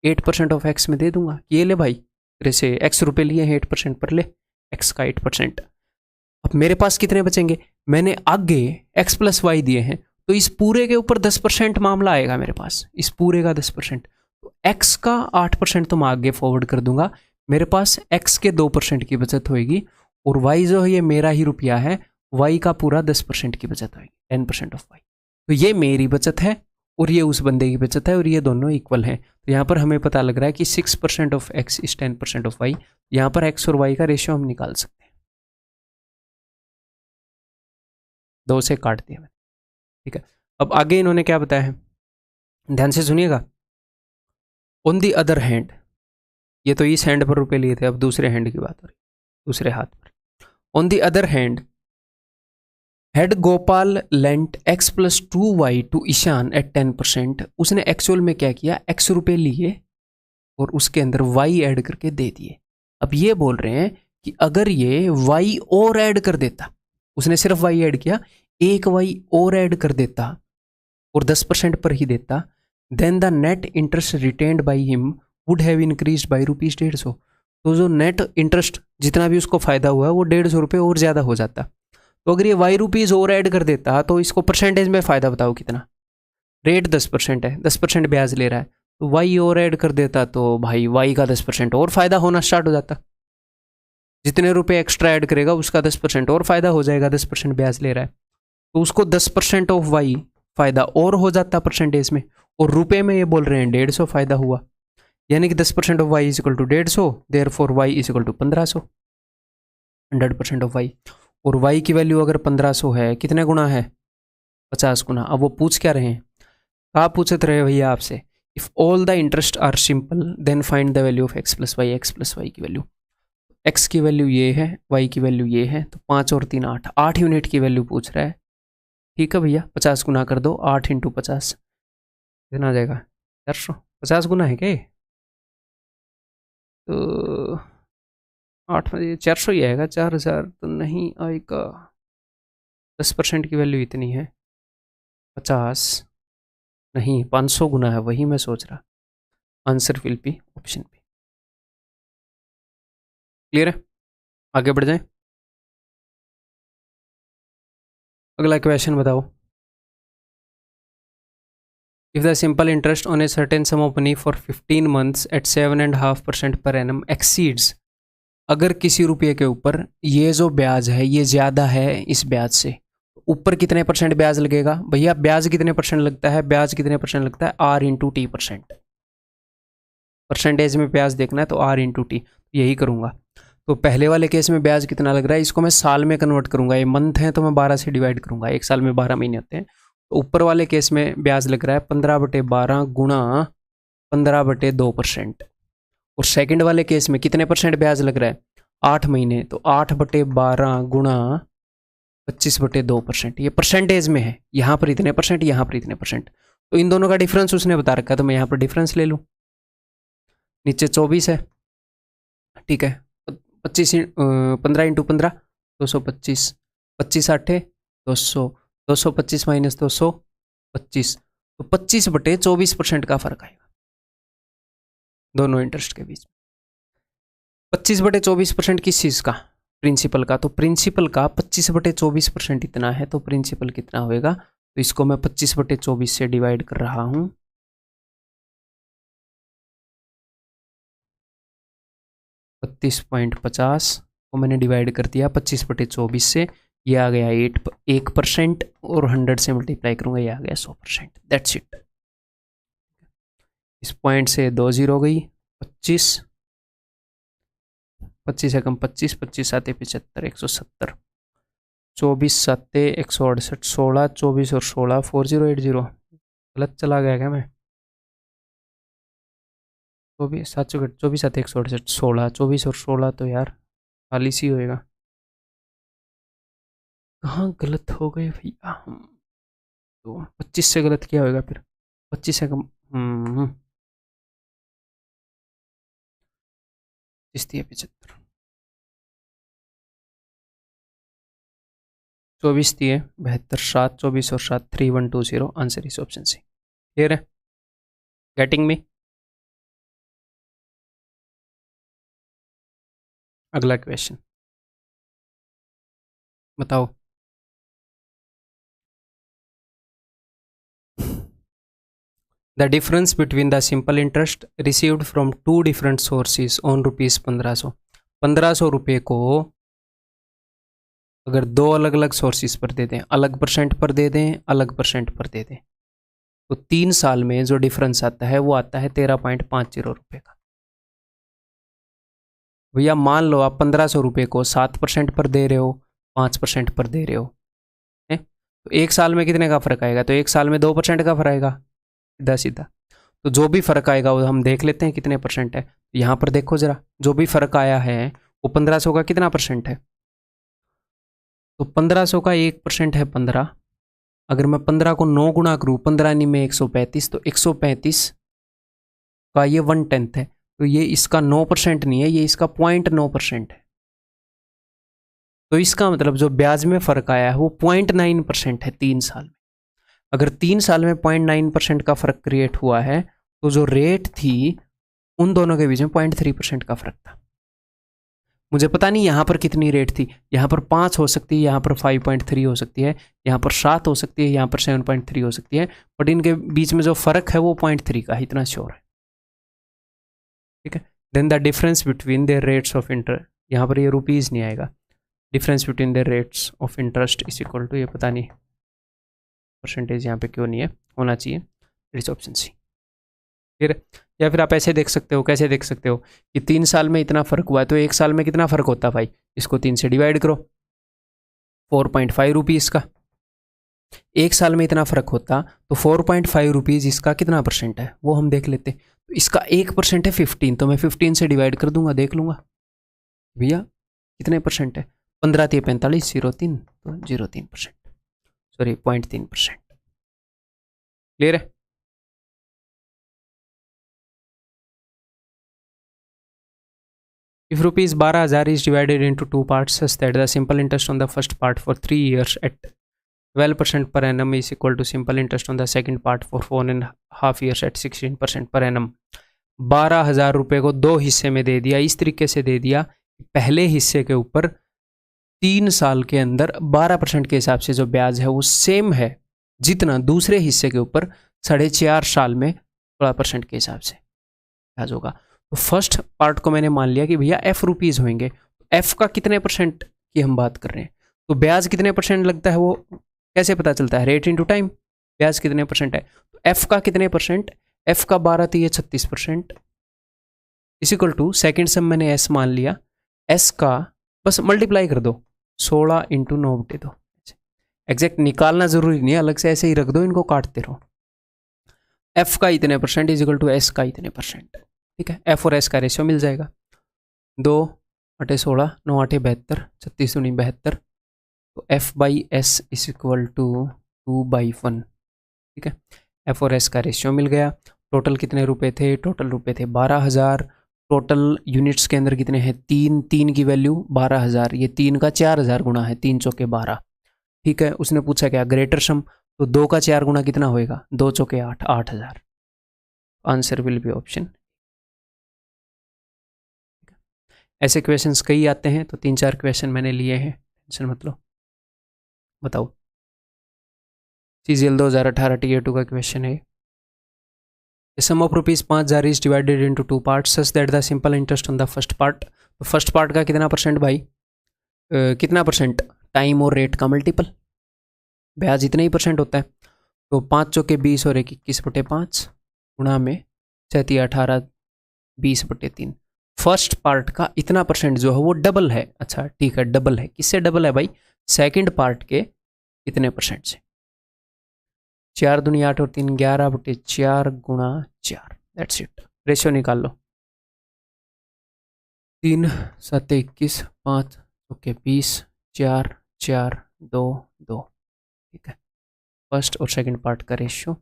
8% ऑफ एक्स में दे दूंगा, ये ले भाई, तेरे से एक्स रुपए लिए हैं 8% पर, ले एक्स का 8%। अब मेरे पास कितने बचेंगे? मैंने आगे एक्स प्लस वाई दिए हैं, तो इस पूरे के ऊपर 10% मामला आएगा मेरे पास, इस पूरे का 10%। तो एक्स का 8% तो मैं आगे फॉरवर्ड कर दूंगा, मेरे पास एक्स के 2% की बचत होगी, और वाई जो है ये मेरा ही रुपया है, वाई का पूरा 10% की बचत होगी, 10% ऑफ वाई। तो ये मेरी बचत है और ये उस बंदे की बचत है, और ये दोनों इक्वल हैं। तो यहाँ पर हमें पता लग रहा है कि 6% of x is 10% of y. यहाँ पर एक्स और वाई का रेशियो हम निकाल सकते हैं, 2 से काट दिया मैंने। ठीक है, अब आगे इन्होंने क्या बताया है, ध्यान से सुनिएगा। ऑन दी अदर हैंड, ये तो इस हैंड पर रुपए लिए थे, अब दूसरे हैंड की बात हो रही, दूसरे हाथ पर। On the other hand, had Gopal lent x plus 2y to Ishaan at 10%, उसने एक्चुअल में क्या किया, एक्स रुपए लिए और उसके अंदर y ऐड करके दे दिए। अब ये बोल रहे हैं कि अगर ये y और ऐड कर देता, उसने सिर्फ y ऐड किया, एक y और ऐड कर देता और 10% पर ही देता, then the net interest retained by him would have increased by ₹150। तो जो नेट इंटरेस्ट जितना भी उसको फायदा हुआ है वो 150 रुपये और ज़्यादा हो जाता। तो अगर ये वाई रुपीज़ और ऐड कर देता तो इसको परसेंटेज में फ़ायदा बताओ कितना, रेट 10% है, 10% ब्याज ले रहा है, तो वाई और ऐड कर देता तो भाई वाई का 10% और फ़ायदा होना स्टार्ट हो जाता। जितने रुपए एक्स्ट्रा ऐड करेगा उसका 10% और फ़ायदा हो जाएगा, 10% ब्याज ले रहा है, तो उसको 10% ऑफ वाई फ़ायदा और हो जाता परसेंटेज में, और रुपए में ये बोल रहे हैं 150 फ़ायदा हुआ, यानी कि 10% of y is equal to 150, therefore y is equal to 1500, 100% of y. और y की वैल्यू अगर 1500 है, कितने गुना है, 50 गुना। अब वो पूछ क्या रहे हैं, आप पूछते रहे भैया आपसे, if all the interest are simple then find the value of x plus y, x plus y की वैल्यू, x की वैल्यू ये है, y की वैल्यू ये है, तो 5 और 3 8, 8 यूनिट की वैल्यू पूछ रहा है। ठीक है भैया, 50 गुना कर दो, 8 इंटू 50 कितना आ जाएगा, 400, 50 गुना है क्या, तो 8 में 400 ही आएगा, 4000 तो नहीं आएगा। 10% की वैल्यू इतनी है, 50 नहीं 500 गुना है, वही मैं सोच रहा। Answer will be option B. Clear है, आगे बढ़ जाएं। अगला क्वेश्चन बताओ। If the simple interest on a certain sum of money for 15 months at 7.5% per annum exceeds, अगर किसी रुपये के ऊपर ये जो ब्याज है ये ज़्यादा है इस ब्याज से, ऊपर कितने परसेंट ब्याज लगेगा भैया, ब्याज कितने परसेंट लगता है, ब्याज कितने परसेंट लगता है, R इंटू टी %। परसेंटेज में ब्याज देखना है तो R इंटू टी, यही करूँगा। तो पहले वाले केस में ब्याज कितना लग रहा है, इसको मैं साल में कन्वर्ट करूँगा, ये मंथ है तो मैं 12 से डिवाइड करूँगा, एक साल में 12 महीने होते हैं। तो ऊपर वाले केस में ब्याज लग रहा है 15/12 गुणा 15/2%, और सेकंड वाले केस में कितने परसेंट ब्याज लग रहा है, 8 महीने, तो 8/12 गुणा 25/2%। ये परसेंटेज में है, यहाँ पर इतने परसेंट, यहाँ पर इतने परसेंट, तो इन दोनों का डिफरेंस उसने बता रखा है, तो मैं यहाँ पर डिफरेंस ले लूँ। नीचे 24 है, ठीक है, 15 इंटू 15 225, 25 8 200, 225 माइनस 225, तो 25/24% का फर्क आएगा दोनों इंटरेस्ट के बीच में। 25/24% किस चीज़ का, प्रिंसिपल का, तो प्रिंसिपल का 25/24% इतना है, तो प्रिंसिपल कितना होएगा, तो इसको मैं 25/24 से डिवाइड कर रहा हूं। 32.50 को मैंने डिवाइड कर दिया 25/24 से, ये आ गया 1%, और 100 से मल्टीप्लाई करूंगा, ये आ गया 100%। That's it. इस पॉइंट से 2 0 गई, 25 से कम 25, 25 आते 75, 170, 24 साते 168, 16, 24 और 16 4080। गलत चला गया क्या मैं? 24 24 आते 168, 16, 24 और 16 तो यार खाली सी होएगा। कहाँ गलत हो गए भैया हम? तो 25 से गलत क्या होएगा फिर? 25 से कम 75, 24 दिए 72, 7, 24 और 7 3120। आंसर इस ऑप्शन सी। क्लियर है? Getting me? अगला क्वेश्चन बताओ। The difference between the simple interest received from two different sources on rupees 1500। 1500 रुपये को अगर दो अलग अलग सोर्सेज पर दे दें, अलग परसेंट पर दे दें, अलग परसेंट पर दे दें, तो 3 साल में जो डिफरेंस आता है वो आता है 13.50 रुपये का। भैया मान लो आप 1500 रुपये को 7% पर दे रहे हो, 5% पर दे रहे हो, है? तो 1 साल में कितने का फर्क आएगा? तो 1 साल में 2% का फर्क आएगा, सीधा सीधा। तो जो भी फर्क आएगा वो हम देख लेते हैं कितने परसेंट है। यहाँ पर देखो जरा, जो भी फर्क आया है वो 1500 का कितना परसेंट है? तो 1500 का 1% है 15। अगर मैं 15 को 9 गुना करूँ, 15 नहीं में 135, तो 135 का ये 1/10 है। तो ये इसका 9% नहीं है, ये इसका 0.9% है। तो इसका मतलब जो ब्याज में फर्क आया है वो 0.9% है 3 साल में। अगर 3 साल में 0.9% का फर्क क्रिएट हुआ है, तो जो रेट थी उन दोनों के बीच में 0.3% का फर्क था। मुझे पता नहीं यहाँ पर कितनी रेट थी, यहाँ पर 5 हो सकती है, यहाँ पर 5.3 हो सकती है, यहाँ पर 7 हो सकती है, यहाँ पर 7.3 हो सकती है, बट इनके बीच में जो फर्क है वो 0.3 का, इतना श्योर है। ठीक है। Then the difference between their rates of interest, यहाँ पर ये रुपीज़ नहीं आएगा, difference between their rates of interest is equal to, ये पता नहीं परसेंटेज यहाँ पे क्यों नहीं है, होना चाहिए, इट्स ऑप्शन सी। फिर या फिर आप ऐसे देख सकते हो, कैसे देख सकते हो कि 3 साल में इतना फर्क हुआ है, तो 1 साल में कितना फर्क होता है भाई? इसको 3 से डिवाइड करो, 4.5 रुपीज़ का। 1 साल में इतना फर्क होता तो 4.5 रुपीज़ इसका कितना परसेंट है वो हम देख लेते। तो इसका 1% है 15, तो मैं 15 से डिवाइड कर दूंगा, देख लूंगा भैया कितने परसेंट है। 15 × 45 0.3, तो 0.3%, सॉरी 0.3%। क्लियर है? If rupees 12,000 is divided into 2 parts such that the simple interest on the first part for 3 years at 12% per annum is equal to simple interest on the second part for 4.5 years at 16% per annum। 12,000 रुपये को 2 हिस्से में दे दिया, इस तरीके से दे दिया, पहले हिस्से के ऊपर 3 साल के अंदर 12% के हिसाब से जो ब्याज है वो सेम है जितना दूसरे हिस्से के ऊपर 4.5 साल में 16% के हिसाब से ब्याज होगा। तो फर्स्ट पार्ट को मैंने मान लिया कि भैया एफ रुपीज़ होंगे, एफ का कितने परसेंट की हम बात कर रहे हैं, तो ब्याज कितने परसेंट लगता है वो कैसे पता चलता है? रेट इनटू टाइम, ब्याज कितने परसेंट है, तो एफ का कितने परसेंट, एफ का 12 तो ये 36% is equal to, second sum मैंने एस मान लिया, एस का बस मल्टीप्लाई कर दो 16 × 9/2। एग्जैक्ट निकालना जरूरी नहीं है, अलग से ऐसे ही रख दो, इनको काटते रहो। एफ का इतने percent is equal to S का इतने परसेंट, ठीक है। एफ और एस का रेशियो मिल जाएगा, 2 × 8 = 16, 9 × 8 = 72, 36 × 72, तो F by S is equal to 2/1, ठीक है। एफ और एस का रेशियो मिल गया। टोटल कितने रुपए थे? टोटल रुपए थे 12,000। टोटल यूनिट्स के अंदर कितने हैं? 3, 3 की वैल्यू 12,000, ये 3 का 4,000 गुना है, 3 चौके 12, ठीक है। उसने पूछा क्या ग्रेटर सम, तो 2 का 4 गुना कितना होएगा? 2 चौके 8, 8,000। Answer will be option. ऐसे क्वेश्चंस कई आते हैं, तो 3-4 क्वेश्चन मैंने लिए हैं, टेंशन मत लो। बताओ, CGL 2018 Tier 2 का क्वेश्चन है। The sum of rupees 5,000 is divided into 2 parts such that the simple interest on the first part, तो फर्स्ट पार्ट का कितना परसेंट भाई, कितना परसेंट, टाइम और रेट का मल्टीपल, ब्याज इतना ही परसेंट होता है। तो 5 चौके 20 और 21/5 गुणा में 37 20/3। फर्स्ट पार्ट का इतना परसेंट जो है वो डबल है। अच्छा ठीक है, डबल है, किससे डबल है भाई, सेकंड पार्ट के कितने परसेंट से। 4 दूनी 8 और 3 11/4 गुणा 4, दैट्स इट। रेशियो निकाल लो, 3 7 21 5 ओके 20 4 4 2 2, ठीक है। फर्स्ट और सेकंड पार्ट का रेशियो,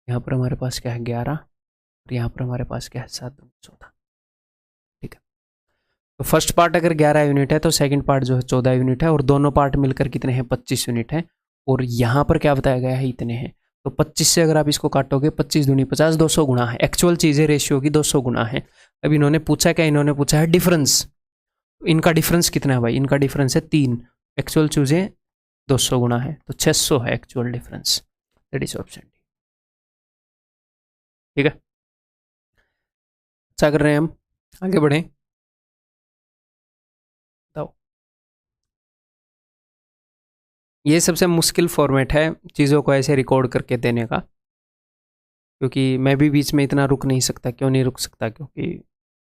यहाँ पर हमारे पास क्या है 11 और यहाँ पर हमारे पास क्या है 7 दूनी 14, ठीक है। तो फर्स्ट पार्ट अगर 11 यूनिट है तो सेकंड पार्ट जो है 14 यूनिट है, और दोनों पार्ट मिलकर कितने हैं 25 यूनिट है, और यहाँ पर क्या बताया गया है इतने हैं। तो 25 से अगर आप इसको काटोगे 25 दूनी 50, 200 गुना है। एक्चुअल चीज़ है रेशियो की 200 गुना है। अब इन्होंने पूछा क्या, इन्होंने पूछा है डिफरेंस। इनका डिफरेंस कितना है भाई, इनका डिफरेंस है 3, एक्चुअल चीज़ें 200 गुना है, तो 600 है actual difference, that is option D, ठीक है। अच्छा कर रहे हैं हम, आगे बढ़ें। बताओ, ये सबसे मुश्किल फॉर्मेट है चीज़ों को ऐसे रिकॉर्ड करके देने का, क्योंकि मैं भी बीच में इतना रुक नहीं सकता। क्यों नहीं रुक सकता, क्योंकि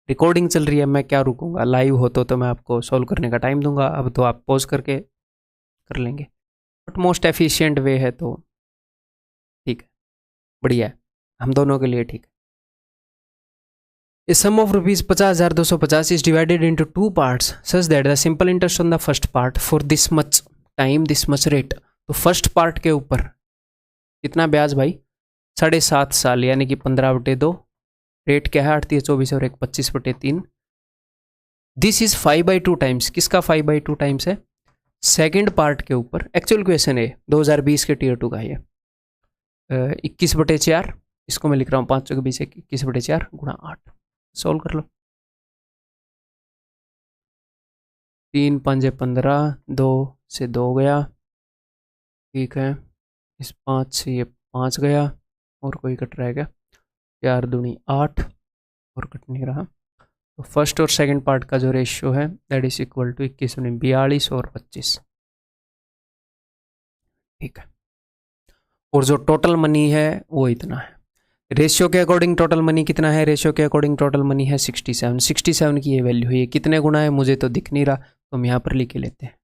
रिकॉर्डिंग चल रही है, मैं क्या रुकूंगा। लाइव हो तो मैं आपको सॉल्व करने का टाइम दूंगा, अब तो आप पॉज करके कर लेंगे, बट मोस्ट एफिशिएंट वे है तो ठीक है, बढ़िया है, हम दोनों के लिए ठीक है। A sum of rupees 50,250 is divided into 2 parts such that the simple interest on the first part for this much time this much rate। तो फर्स्ट पार्ट के ऊपर कितना ब्याज भाई, 7.5 साल यानी कि 15/2, रेट क्या है 3824 और 25/3। दिस इज 5/2 टाइम्स, किसका 5/2 टाइम्स है, सेकंड पार्ट के ऊपर। एक्चुअल क्वेश्चन है 2020 के Tier 2 का ये 21/4, इसको मैं लिख रहा हूँ 5 के 20 21/4 गुणा 8, सॉल्व कर लो। 3 5 15, 2 से 2 गया, ठीक है। इस 5 से ये 5 गया, और कोई कट रहेगा, 4 दूनी 8 और कट नहीं रहा। तो फर्स्ट और सेकंड पार्ट का जो रेशियो है दैट इज इक्वल टू 21 दूनी 42 और 25, ठीक है। और जो टोटल मनी है वो इतना है। रेशियो के अकॉर्डिंग टोटल मनी कितना है, रेशियो के अकॉर्डिंग टोटल मनी है 67। 67 की ये वैल्यू है, ये कितने गुना है मुझे तो दिख नहीं रहा, तो हम यहाँ पर लिख के लेते हैं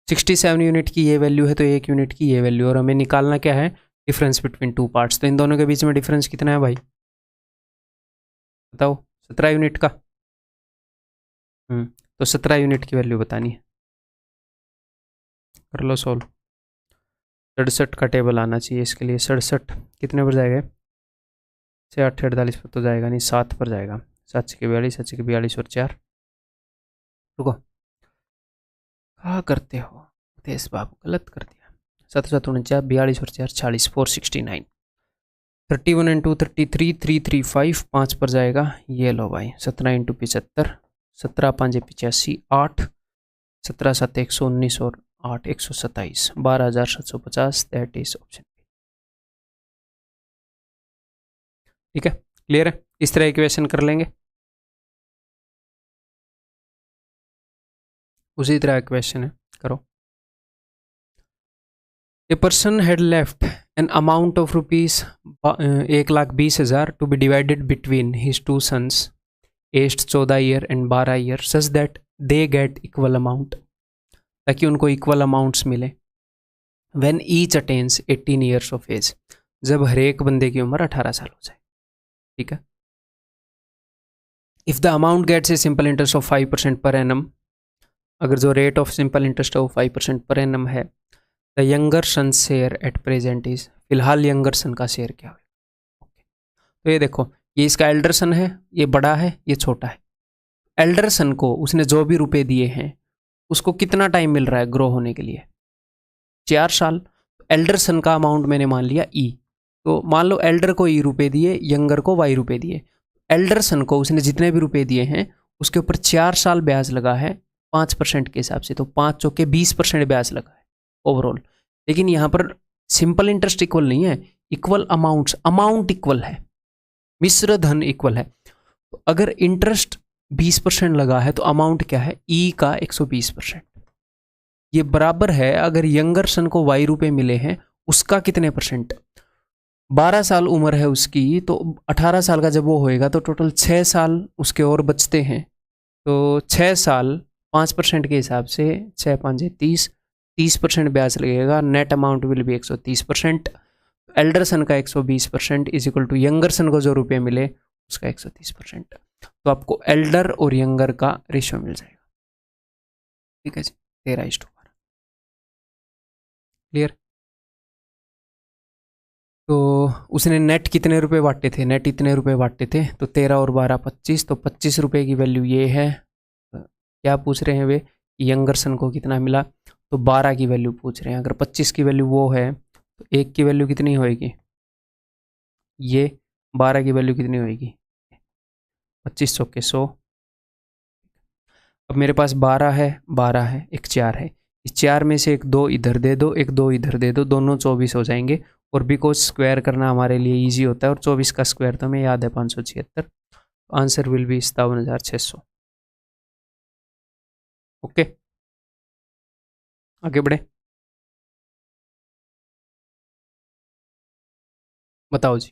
67 यूनिट की ये वैल्यू है, तो 1 यूनिट की ये वैल्यू, और हमें निकालना क्या है, डिफरेंस बिटवीन 2 पार्ट्स। तो इन दोनों के बीच में डिफरेंस कितना है भाई, बताओ, 17 यूनिट का। तो 17 यूनिट की वैल्यू बतानी है, कर लो सॉल्व। 67 का टेबल आना चाहिए इसके लिए। 67 कितने पर जाएगा, 8 48 पर तो जाएगा नहीं, 7 पर जाएगा। 7 के 42, 7 के 42 और 4, रुको क्या करते हो देश बाबू, गलत कर दिया। 7 7 49, 42 और 4 40, 469। 31 इंटू 33 335, 5 पर जाएगा। ये लो भाई 17 इंटू 75, 17 5 85, 8 17 7 119 और 8 127, 12,750, दैट इज ऑप्शन, ठीक है। क्लियर है, इस तरह इक्वेशन कर लेंगे। उसी तरह क्वेश्चन है, करो। A person had left an amount of rupees 1,20,000 to be divided between his 2 sons aged 14 year and 12 year such that they get equal amount, ताकि उनको इक्वल अमाउंट्स मिले। When each attains 18 years of age, जब हर एक बंदे की उम्र 18 साल हो जाए, ठीक है। If the amount gets a simple interest of 5% per annum, अगर जो रेट ऑफ सिंपल इंटरेस्ट है वो 5% पर एनम है, the younger son share at present is, फिलहाल यंगर सन का शेयर क्या है। तो ये देखो, ये इसका एल्डर सन है, ये बड़ा है, ये छोटा है। एल्डर सन को उसने जो भी रुपए दिए हैं उसको कितना टाइम मिल रहा है ग्रो होने के लिए, 4 साल। एल्डर सन का अमाउंट मैंने मान लिया ई, तो मान लो एल्डर को ई रुपए दिए, यंगर को वाई रुपए दिए। एल्डरसन को उसने जितने भी रुपए दिए हैं उसके ऊपर 4 साल ब्याज लगा है 5% के हिसाब से, तो 5 चौके 20% ब्याज लगा है ओवरऑल। लेकिन यहाँ पर सिंपल इंटरेस्ट इक्वल नहीं है, इक्वल अमाउंट्स, अमाउंट इक्वल है, मिश्र धन इक्वल है। तो अगर इंटरेस्ट 20% लगा है तो अमाउंट क्या है, ई का 120%। ये बराबर है अगर यंगर सन को वाई रुपए मिले हैं उसका कितने परसेंट, 12 साल उम्र है उसकी, तो 18 साल का जब वो होएगा तो टोटल 6 साल उसके और बचते हैं। तो 6 साल 5% के हिसाब से 6 5 30, 30% ब्याज लगेगा, नेट अमाउंट विल भी 130%। एल्डर सन का 120% इज इक्वल टू यंगर सन को जो रुपये मिले उसका 130%। तो आपको एल्डर और यंगर का रेशियो मिल जाएगा। ठीक है जी, 13:12। क्लियर। तो उसने नेट कितने रुपए बांटे थे, नेट इतने रुपए बांटे थे, तो 13 और 12 25, तो 25 रुपए की वैल्यू ये है। क्या पूछ रहे हैं वे, यंगर सन को कितना मिला, तो 12 की वैल्यू पूछ रहे हैं। अगर 25 की वैल्यू वो है तो 1 की वैल्यू कितनी होएगी, ये 12 की वैल्यू कितनी होएगी, 25 चौके 100। अब मेरे पास 12 है, 12 है, एक 4 है, इस 4 में से एक 2 इधर दे दो, एक 2 इधर दे दो, दोनों 24 हो जाएंगे। और बिकॉज स्क्वायर करना हमारे लिए इजी होता है और 24 का स्क्वायर तो हमें याद है 576। Answer will B 57,600। ओके, आगे बढ़े, बताओ जी।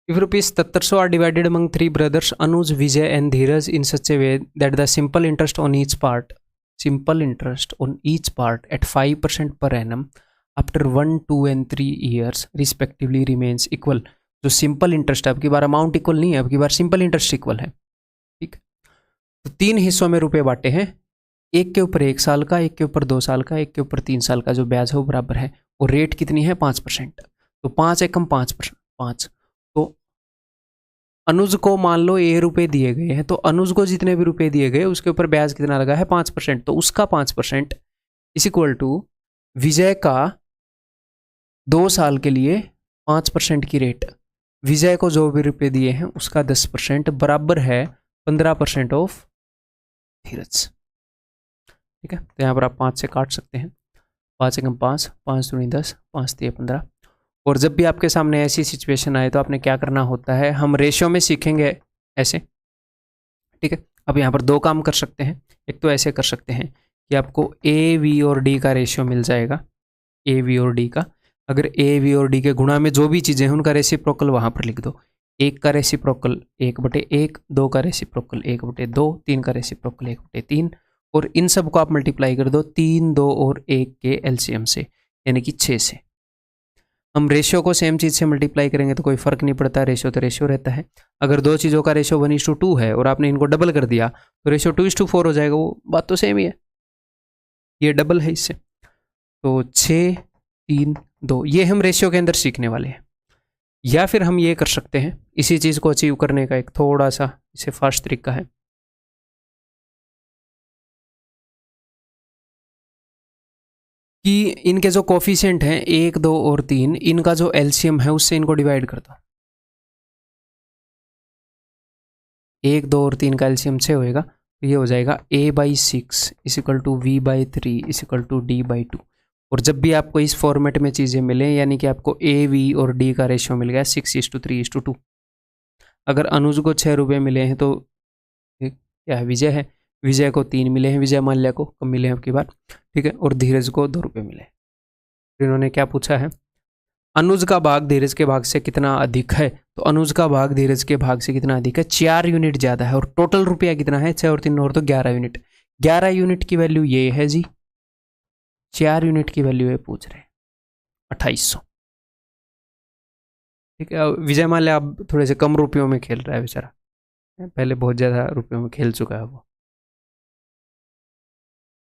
If rupees 7700 are divided among 3 brothers Anuj, Vijay and Dheeraj in such a way that the simple interest on each part at 5% per annum after 1, 2 and 3 years respectively remains equal। जो simple interest है, अब की बार amount equal नहीं है, अब की बार simple interest equal है। ठीक, तो 3 हिस्सों में रुपए बांटे हैं, एक के ऊपर 1 साल का, एक के ऊपर 2 साल का, एक के ऊपर 3 साल का, जो ब्याज है वो बराबर है। और रेट कितनी है, 5%। तो 5 एकम 5%, 5। तो अनुज को मान लो ए रुपए दिए गए हैं, तो अनुज को जितने भी रुपए दिए गए उसके ऊपर ब्याज कितना लगा है, 5%। तो उसका 5% इज इक्वल टू विजय का 2 साल के लिए 5% की रेट, विजय को जो भी रुपए दिए हैं उसका 10% बराबर है 15% ऑफ धीरज। ठीक है, तो यहाँ पर आप 5 से काट सकते हैं, 5 एकम 5, 5 दूनी 10, 5 3 15। और जब भी आपके सामने ऐसी सिचुएशन आए तो आपने क्या करना होता है, हम रेशियो में सीखेंगे ऐसे। ठीक है, अब यहाँ पर 2 काम कर सकते हैं। एक तो ऐसे कर सकते हैं कि आपको ए वी और डी का रेशियो मिल जाएगा, ए वी और डी का। अगर ए वी और डी के गुणा में जो भी चीज़ें हैं उनका रेसिप्रोकल वहाँ पर लिख दो। 1 का रेसिप्रोकल 1/1, 2 का रेसिप्रोकल 1/2, 3 का रेसिप्रोकल 1/3, और इन सब को आप मल्टीप्लाई कर दो 3, 2 और 1 के एलसीएम से, यानी कि 6 से। हम रेशियो को सेम चीज़ से मल्टीप्लाई करेंगे तो कोई फर्क नहीं पड़ता, रेशियो तो रेशियो रहता है। अगर 2 चीज़ों का रेशियो 1:2 है और आपने इनको डबल कर दिया तो रेशियो 2:4 हो जाएगा, वो बात तो सेम ही है, ये डबल है इससे। तो 6 3 2 ये हम रेशियो के अंदर सीखने वाले हैं। या फिर हम ये कर सकते हैं, इसी चीज़ को अचीव करने का एक थोड़ा सा इसे फास्ट तरीका है। कि इनके जो कोफिशिएंट हैं 1 2 और 3, इनका जो एलसीएम है उससे इनको डिवाइड कर दो। 1 2 और 3 का एलसीएम 6 होएगा, तो ये हो जाएगा a/6 is equal to v/3 is equal to d/2। और जब भी आपको इस फॉर्मेट में चीज़ें मिलें, यानी कि आपको a v और d का रेशियो मिल गया 6:3:2। अगर अनुज को 6 रुपये मिले हैं तो क्या है, विजय है, विजय को 3 मिले हैं, विजय माल्या को कम मिले हैं आपकी बार। ठीक है, और धीरज को 2 रुपये मिले। इन्होंने क्या पूछा है, अनुज का भाग धीरज के भाग से कितना अधिक है, तो अनुज का भाग धीरज के भाग से कितना अधिक है, 4 यूनिट ज़्यादा है। और टोटल रुपया कितना है, 6 और 3 और तो 11 यूनिट। 11 यूनिट की वैल्यू ये है जी, 4 यूनिट की वैल्यू है पूछ रहे हैं 2800। ठीक है, विजय माल्या अब थोड़े से कम रुपयों में खेल रहा है बेचारा, पहले बहुत ज़्यादा रुपयों में खेल चुका है वो।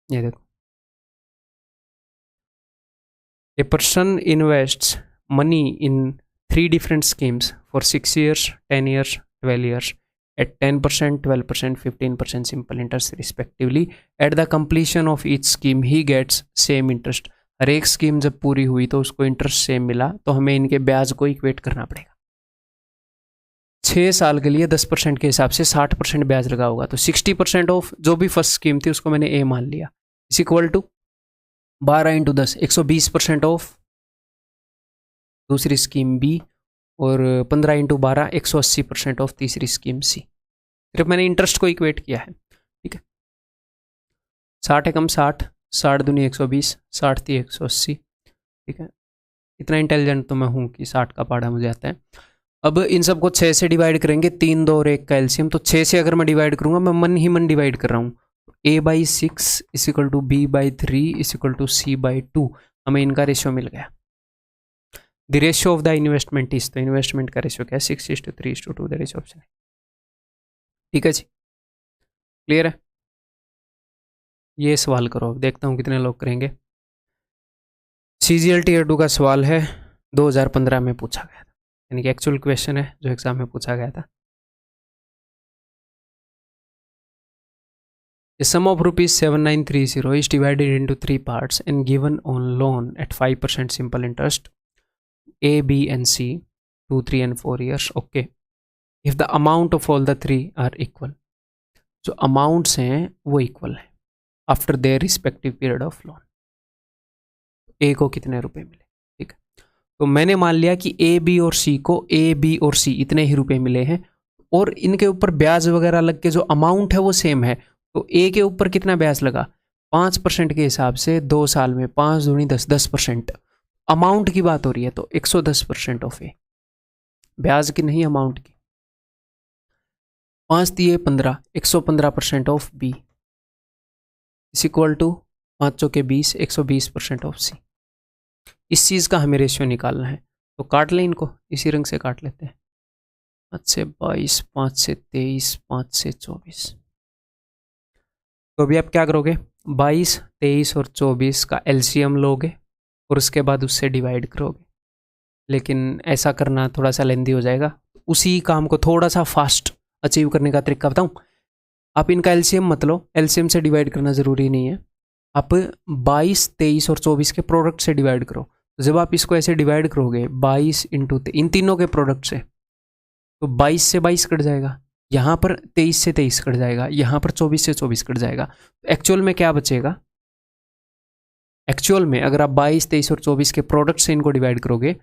ये देखो, A person invests money in 3 different schemes for 6 years, 10 years, 12 years at 10%, 12%, 15% simple interest respectively. At the completion of each scheme, he gets same interest. हर एक स्कीम जब पूरी हुई तो उसको इंटरेस्ट सेम मिला, तो हमें इनके ब्याज को इक्वेट करना पड़ेगा। 6 साल के लिए 10% के हिसाब से 60% ब्याज लगा होगा, तो 60% ऑफ जो भी फर्स्ट स्कीम थी उसको मैंने ए मान लिया, इस इक्वल टू 12 × 10 120% ऑफ दूसरी स्कीम बी, और 15 × 12 180% ऑफ तीसरी स्कीम सी। सिर्फ मैंने इंटरेस्ट को इक्वेट किया है, ठीक है। 60 एकम 60, 60 दूनी 120, 60 थी 180, ठीक है। इतना इंटेलिजेंट तो मैं हूँ कि 60 का पहाड़ा मुझे आता है। अब इन सबको 6 से डिवाइड करेंगे, 3, 2 और 1 का एलसीएम, तो 6 से अगर मैं डिवाइड करूंगा, मैं मन ही मन डिवाइड कर रहा हूँ, a/6 equal to b/3 equal to c/2, हमें इनका रेशियो मिल गया। The ratio of the investment is, तो इन्वेस्टमेंट का रेशियो क्या है, 6:3:2, दैट इज ऑप्शन है। ठीक है जी, क्लियर है। ये सवाल करो, अब देखता हूँ कितने लोग करेंगे। CGL Tier 2 का सवाल है, 2015 में पूछा गया था, यानी कि एक्चुअल क्वेश्चन है जो एग्जाम में पूछा गया था। A sum of ₹7930 is divided into 3 parts and given on loan at 5% simple interest, A, B and C, 2, 3 and 4 years. Okay. If the amount of all the 3 are equal, जो amounts हैं वो equal है after their respective period of loan, A को कितने रुपए मिले, ठीक है। तो मैंने मान लिया कि A, B और C को A, B और C इतने ही रुपए मिले हैं, और इनके ऊपर ब्याज वगैरह लग के जो अमाउंट है वो सेम है। तो ए के ऊपर कितना ब्याज लगा, 5% के हिसाब से 2 साल में 5 दूनी 10, 10% अमाउंट की बात हो रही है, तो 110% ऑफ ए, ब्याज की नहीं अमाउंट की। 5 दिए 15, 115% ऑफ बी इस इक्वल टू 5 चौके 20, 120% ऑफ सी। इस चीज़ का हमें रेशियो निकालना है, तो काट लें इनको, इसी रंग से काट लेते हैं। 5 से 22, 5 से 23, 5 से 24। तो अभी आप क्या करोगे, 22, 23 और 24 का एलसीएम लोगे और उसके बाद उससे डिवाइड करोगे। लेकिन ऐसा करना थोड़ा सा लेंदी हो जाएगा, उसी काम को थोड़ा सा फास्ट अचीव करने का तरीका बताऊं। आप इनका एलसीएम मत लो, एलसीएम से डिवाइड करना ज़रूरी नहीं है। आप 22, 23 और 24 के प्रोडक्ट से डिवाइड करो। तो जब आप इसको ऐसे डिवाइड करोगे 22 इंटू इन तीनों के प्रोडक्ट से, तो 22 से 22 कट जाएगा, यहाँ पर 23 से 23 कट जाएगा, यहाँ पर 24 से 24 कट जाएगा। तो एक्चुअल में क्या बचेगा, एक्चुअल में अगर आप 22, 23 और 24 के प्रोडक्ट से इनको डिवाइड करोगे,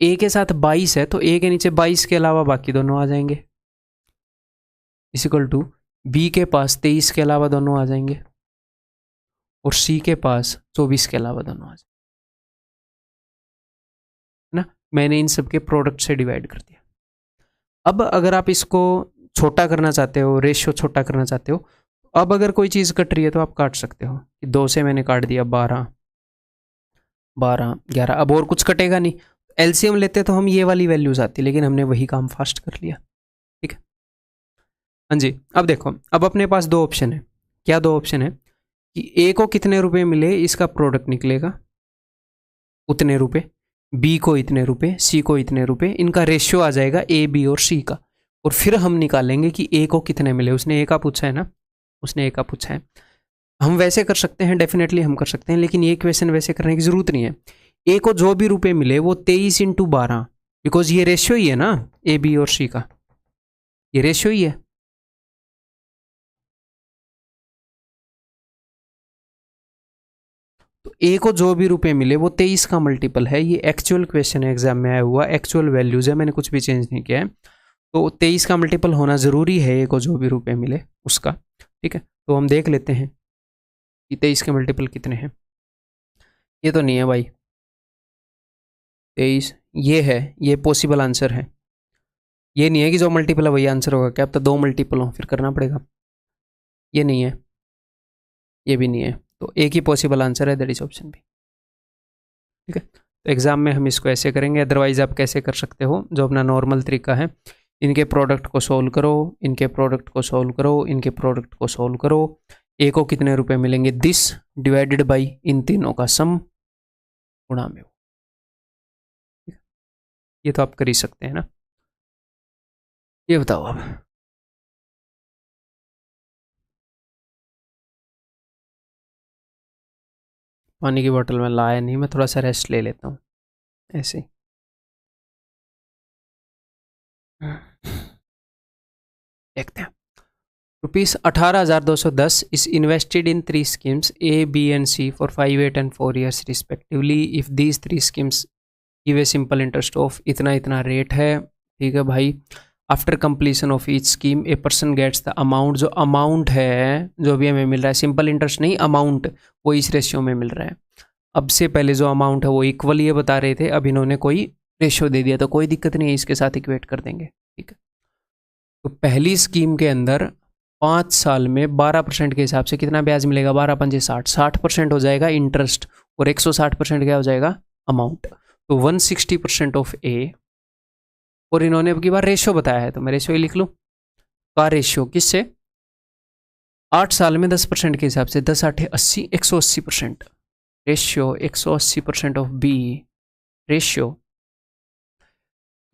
ए के साथ 22 है तो ए के नीचे 22 के अलावा बाकी दोनों आ जाएंगे, इस इक्वल टू बी के पास 23 के अलावा दोनों आ जाएंगे, और सी के पास 24 के अलावा दोनों आ जाएंगे ना। मैंने इन सब के प्रोडक्ट से डिवाइड कर दिया। अब अगर आप इसको छोटा करना चाहते हो, रेशियो छोटा करना चाहते हो, अब अगर कोई चीज़ कट रही है तो आप काट सकते हो। 2 से मैंने काट दिया 12, 12, 11, अब और कुछ कटेगा नहीं। एलसीएम लेते तो हम ये वाली वैल्यूज आती, लेकिन हमने वही काम फास्ट कर लिया, ठीक है। हाँ जी, अब देखो, अब अपने पास 2 ऑप्शन है। क्या 2 ऑप्शन है कि ए को कितने रुपए मिले इसका प्रोडक्ट निकलेगा उतने रुपए, बी को इतने रुपए, सी को इतने रुपए, इनका रेशियो आ जाएगा ए, बी और सी का, और फिर हम निकालेंगे कि ए को कितने मिले। उसने ए का पूछा है ना, उसने ए का पूछा है। हम वैसे कर सकते हैं, डेफिनेटली हम कर सकते हैं, लेकिन ये क्वेश्चन वैसे करने की जरूरत नहीं है। ए को जो भी रुपए मिले वो 23 × 12, बिकॉज ये रेशियो ही है ना ए, बी और सी का, ये रेशियो ही है। तो ए को जो भी रुपए मिले वो 23 का मल्टीपल है। ये एक्चुअल क्वेश्चन है, एग्जाम में आया हुआ एक्चुअल वैल्यूज है, मैंने कुछ भी चेंज नहीं किया है। तो 23 का मल्टीपल होना ज़रूरी है ए को जो भी रुपए मिले उसका, ठीक है। तो हम देख लेते हैं कि 23 के मल्टीपल कितने हैं। ये तो नहीं है भाई 23, ये है, ये पॉसिबल आंसर है। ये नहीं है कि जो मल्टीपल है वही आंसर होगा, क्या अब तो 2 मल्टीपल हो, फिर करना पड़ेगा। ये नहीं है, ये भी नहीं है, तो एक ही पॉसिबल आंसर है, दैट इज ऑप्शन बी, ठीक है। तो एग्जाम में हम इसको ऐसे करेंगे, अदरवाइज आप कैसे कर सकते हो, जो अपना नॉर्मल तरीका है, इनके प्रोडक्ट को सोल्व करो, इनके प्रोडक्ट को सोल्व करो, इनके प्रोडक्ट को सोल्व करो, ए को कितने रुपए मिलेंगे दिस डिवाइडेड बाई इन तीनों का सम गुणा में, ये तो आप कर ही सकते हैं ना। ये बताओ आप, पानी की बोतल में लाया नहीं, मैं थोड़ा सा रेस्ट ले लेता हूँ ऐसे ही। देखते हैं। ₹18,210 is invested in 3 schemes A, B and C for 5, 8 and 4 years respectively. If these 3 schemes give a simple interest of इतना इतना रेट है, ठीक है भाई। After completion of each scheme a person gets the amount, जो amount है जो भी हमें मिल रहा है, सिंपल इंटरेस्ट नहीं, अमाउंट वो इस रेशियो में मिल रहा है। अब से पहले जो अमाउंट है वो इक्वल ये बता रहे थे, अब इन्होंने कोई रेशियो दे दिया तो कोई दिक्कत नहीं है, इसके साथ इक्वेट कर देंगे, ठीक है। तो पहली स्कीम के अंदर 5 साल में 12% के हिसाब से कितना ब्याज मिलेगा, 12 पंजे 60, 60% हो जाएगा इंटरेस्ट और 160% क्या हो जाएगा अमाउंट। तो 160% ऑफ ए, और इन्होंने अब की बार रेशियो बताया है तो मैं रेशियो ही लिख लूँ। का रेशियो किससे, 8 साल में 10% के हिसाब से, 10 8 80, 180%। Ratio 180% of B, ratio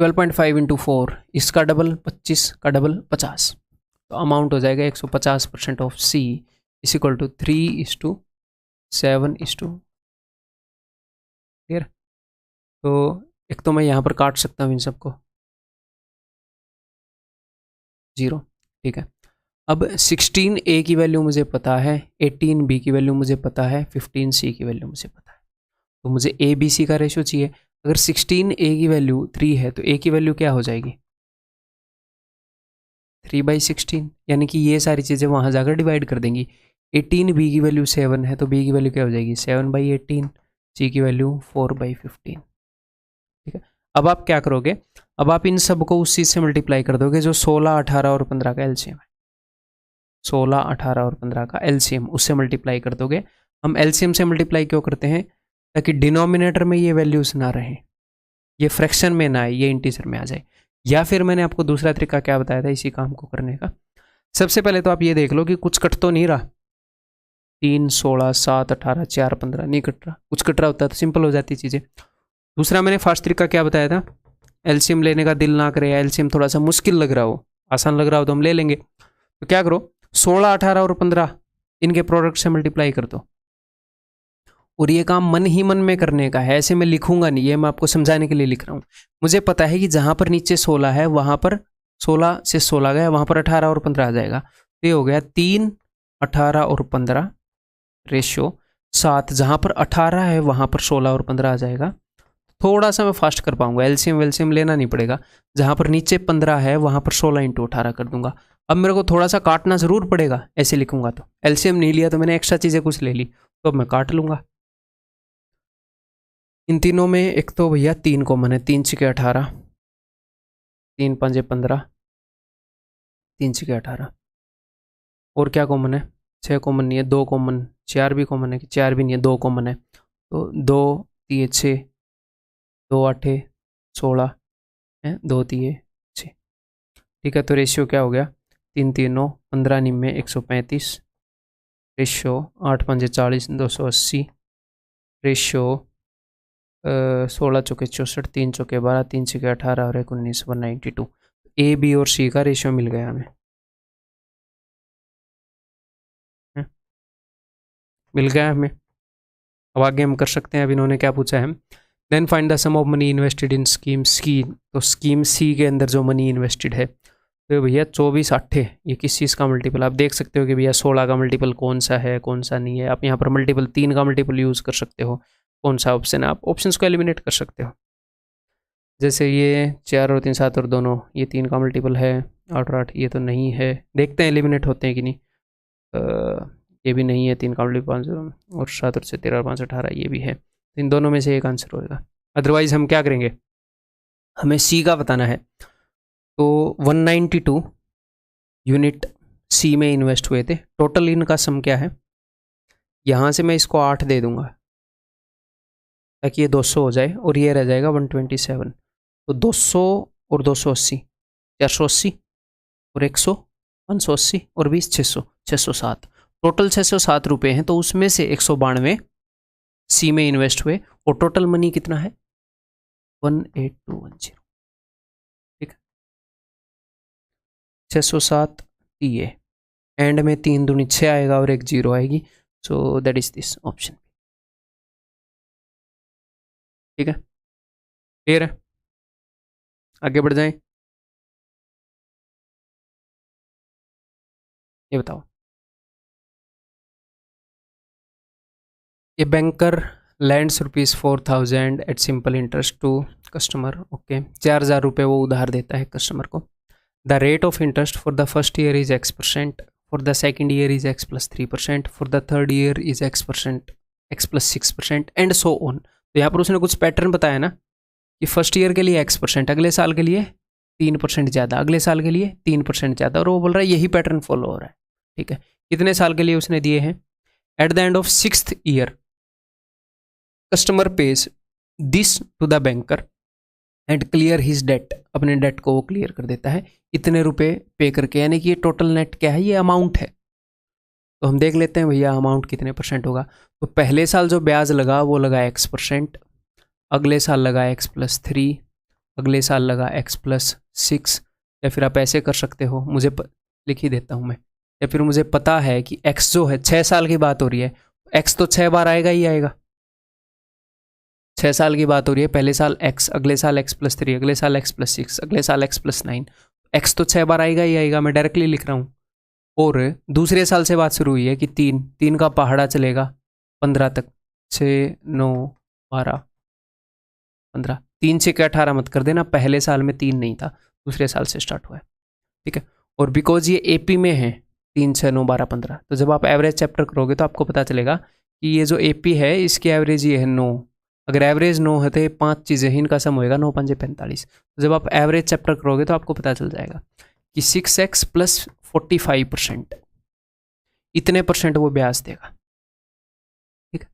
12.5 into 4, इसका डबल 25 का डबल 50, तो अमाउंट हो जाएगा 150% of C is equal to 3:7:, clear. तो एक तो मैं यहाँ पर काट सकता हूँ इन सबको, 0, ठीक है। अब 16 ए की वैल्यू मुझे पता है, 18 बी की वैल्यू मुझे पता है, 15 सी की वैल्यू मुझे पता है, तो मुझे ए बी सी का रेशियो चाहिए। अगर 16 ए की वैल्यू 3 है तो ए की वैल्यू क्या हो जाएगी, 3/16, यानी कि ये सारी चीज़ें वहाँ जाकर डिवाइड कर देंगी। 18 बी की वैल्यू 7 है तो बी की वैल्यू क्या हो जाएगी, 7/18, सी की वैल्यू 4/15, ठीक है। अब आप क्या करोगे, अब आप इन सब को उस चीज़ से मल्टीप्लाई कर दोगे जो 16, 18 और 15 का एलसीएम है, 16, 18 और 15 का एलसीएम, उससे मल्टीप्लाई कर दोगे। हम एलसीएम से मल्टीप्लाई क्यों करते हैं, ताकि डिनोमिनेटर में ये वैल्यूज ना रहे, ये फ्रैक्शन में ना आए, ये इंटीजर में आ जाए। या फिर मैंने आपको दूसरा तरीका क्या बताया था इसी काम को करने का, सबसे पहले तो आप ये देख लो कि कुछ कट तो नहीं रहा, 3, 16, 7, 18, 4, 15 नहीं कट रहा, कुछ कट रहा होता है तो सिंपल हो जाती चीज़ें। दूसरा मैंने फास्ट तरीका क्या बताया था, एलसीएम लेने का दिल ना करे या एलसीएम थोड़ा सा मुश्किल लग रहा हो, आसान लग रहा हो तो हम ले लेंगे, तो क्या करो 16, 18 और 15 इनके प्रोडक्ट से मल्टीप्लाई कर दो। और ये काम मन ही मन में करने का है, ऐसे मैं लिखूंगा नहीं, ये मैं आपको समझाने के लिए लिख रहा हूँ। मुझे पता है कि जहाँ पर नीचे 16 है वहाँ पर 16 से 16 गया, वहाँ पर 18 और 15 आ जाएगा, तो ये हो गया 3, 18 और 15 रेशियो 7, जहाँ पर 18 है वहाँ पर 16 और 15 आ जाएगा। थोड़ा सा मैं फास्ट कर पाऊंगा, एलसीएम वेलसीएम लेना नहीं पड़ेगा, जहाँ पर नीचे 15 है वहाँ पर 16 इंटू 18 कर दूंगा। अब मेरे को थोड़ा सा काटना ज़रूर पड़ेगा ऐसे लिखूंगा, तो एलसीएम नहीं लिया तो मैंने एक्स्ट्रा चीज़ें कुछ ले ली, तो अब मैं काट लूंगा। इन तीनों में एक तो भैया 3 कॉमन है, 3 छिके 18, 3 पंजे 15, 3 छिके 18, और क्या कॉमन है, 6 कॉमन नहीं है, 2 कॉमन, 4 भी कॉमन है कि 4 भी नहीं है, 2 कॉमन है, तो 2 3 6, 2 8 16 है, 2 3 6, ठीक है। तो रेशियो क्या हो गया, 3 3 9, 15 निम्मे 135, रेशियो 8 पंजे 40, 280, रेशियो 16 चौके 64, 3 चौके 12, 3 छिके 18 और 1 19, 192। ए बी और सी का रेशियो मिल गया हमें, मिल गया हमें। अब आगे हम कर सकते हैं, अब इन्होंने क्या पूछा है, then find the sum of money invested in scheme C, तो स्कीम सी के अंदर जो मनी इन्वेस्टेड है तो भैया 24 8 ये किस चीज़ का मल्टीपल, आप देख सकते हो कि भैया 16 का मल्टीपल कौन सा है कौन सा नहीं है। आप यहाँ पर मल्टीपल 3 का मल्टीपल यूज़ कर सकते हो, कौन सा ऑप्शन है, आप ऑप्शंस को एलिमिनेट कर सकते हो। जैसे ये 4 और 3 7 और दोनों, ये 3 का मल्टीपल है, 8 और 8 ये तो नहीं है, देखते हैं एलिमिनेट होते हैं कि नहीं। ये भी नहीं है, 3 का मल्टीपल 5 और 7 और 13 और 5 18 ये भी है, तो इन दोनों में से एक आंसर होएगा। अदरवाइज हम क्या करेंगे, हमें सी का बताना है, तो 192 यूनिट सी में इन्वेस्ट हुए थे, टोटल इनका सम क्या है, यहाँ से मैं इसको 8 दे दूंगा ताकि ये 200 हो जाए और ये रह जाएगा 127, तो 200 और 280 480 और 100 580 और 20 600 607, टोटल 607 रुपये हैं, तो उसमें से 192 सी में इन्वेस्ट हुए और टोटल मनी कितना है 18210, ठीक है। 607 ये एंड में 3 दूनी 6 आएगा और एक 0 आएगी, so that is this option, ठीक है। क्लियर है, आगे बढ़ जाएं। ये बताओ। A banker lends ₹4,000 at simple interest to customer. Okay, 4,000 रुपये वो उधार देता है कस्टमर को। The rate of interest for the first year is X%, for the second year is X+3%, for the third year is X%, X+6% and so on. तो यहाँ पर उसने कुछ पैटर्न बताया ना कि फर्स्ट ईयर के लिए X%, अगले साल के लिए 3% ज़्यादा, अगले साल के लिए 3% ज़्यादा, और वो बोल रहा है यही पैटर्न फॉलो हो रहा है। ठीक है, कितने साल के लिए उसने दिए हैं? At the end of 6th year customer pays this to the banker and clear his debt, अपने डेट को वो क्लियर कर देता है इतने रुपए पे करके, यानी कि ये टोटल नेट क्या है, ये अमाउंट है। तो हम देख लेते हैं भैया अमाउंट कितने परसेंट होगा। तो पहले साल जो ब्याज लगा वो लगा X%, अगले साल लगा X+3, अगले साल लगा X+6, या फिर आप ऐसे कर सकते हो, लिख ही देता हूँ मैं, या फिर मुझे पता है कि X जो है 6 साल की बात हो रही है, X तो 6 बार आएगा ही आएगा। 6 साल की बात हो रही है, पहले साल X, अगले साल X+3, अगले साल X+6, अगले साल X+9, X तो 6 बार आएगा ही आएगा, मैं डायरेक्टली लिख रहा हूँ। और दूसरे साल से बात शुरू हुई है कि 3 का पहाड़ा चलेगा 15 तक, 6, 9, 12, 15, 3 से 18 मत कर देना, पहले साल में 3 नहीं था, दूसरे साल से स्टार्ट हुआ है। ठीक है, और बिकॉज ये AP में है 3, 6, 9, 12, 15, तो जब आप एवरेज चैप्टर करोगे तो आपको पता चलेगा कि ये जो AP है इसकी एवरेज ये है 9। अगर एवरेज 9 है तो ये 5 चीज़ें हैं, इनका सम होएगा 9 5 45। तो जब आप एवरेज चैप्टर करोगे तो आपको पता चल जाएगा कि 6x + 45%, इतने परसेंट वो ब्याज देगा। ठीक है,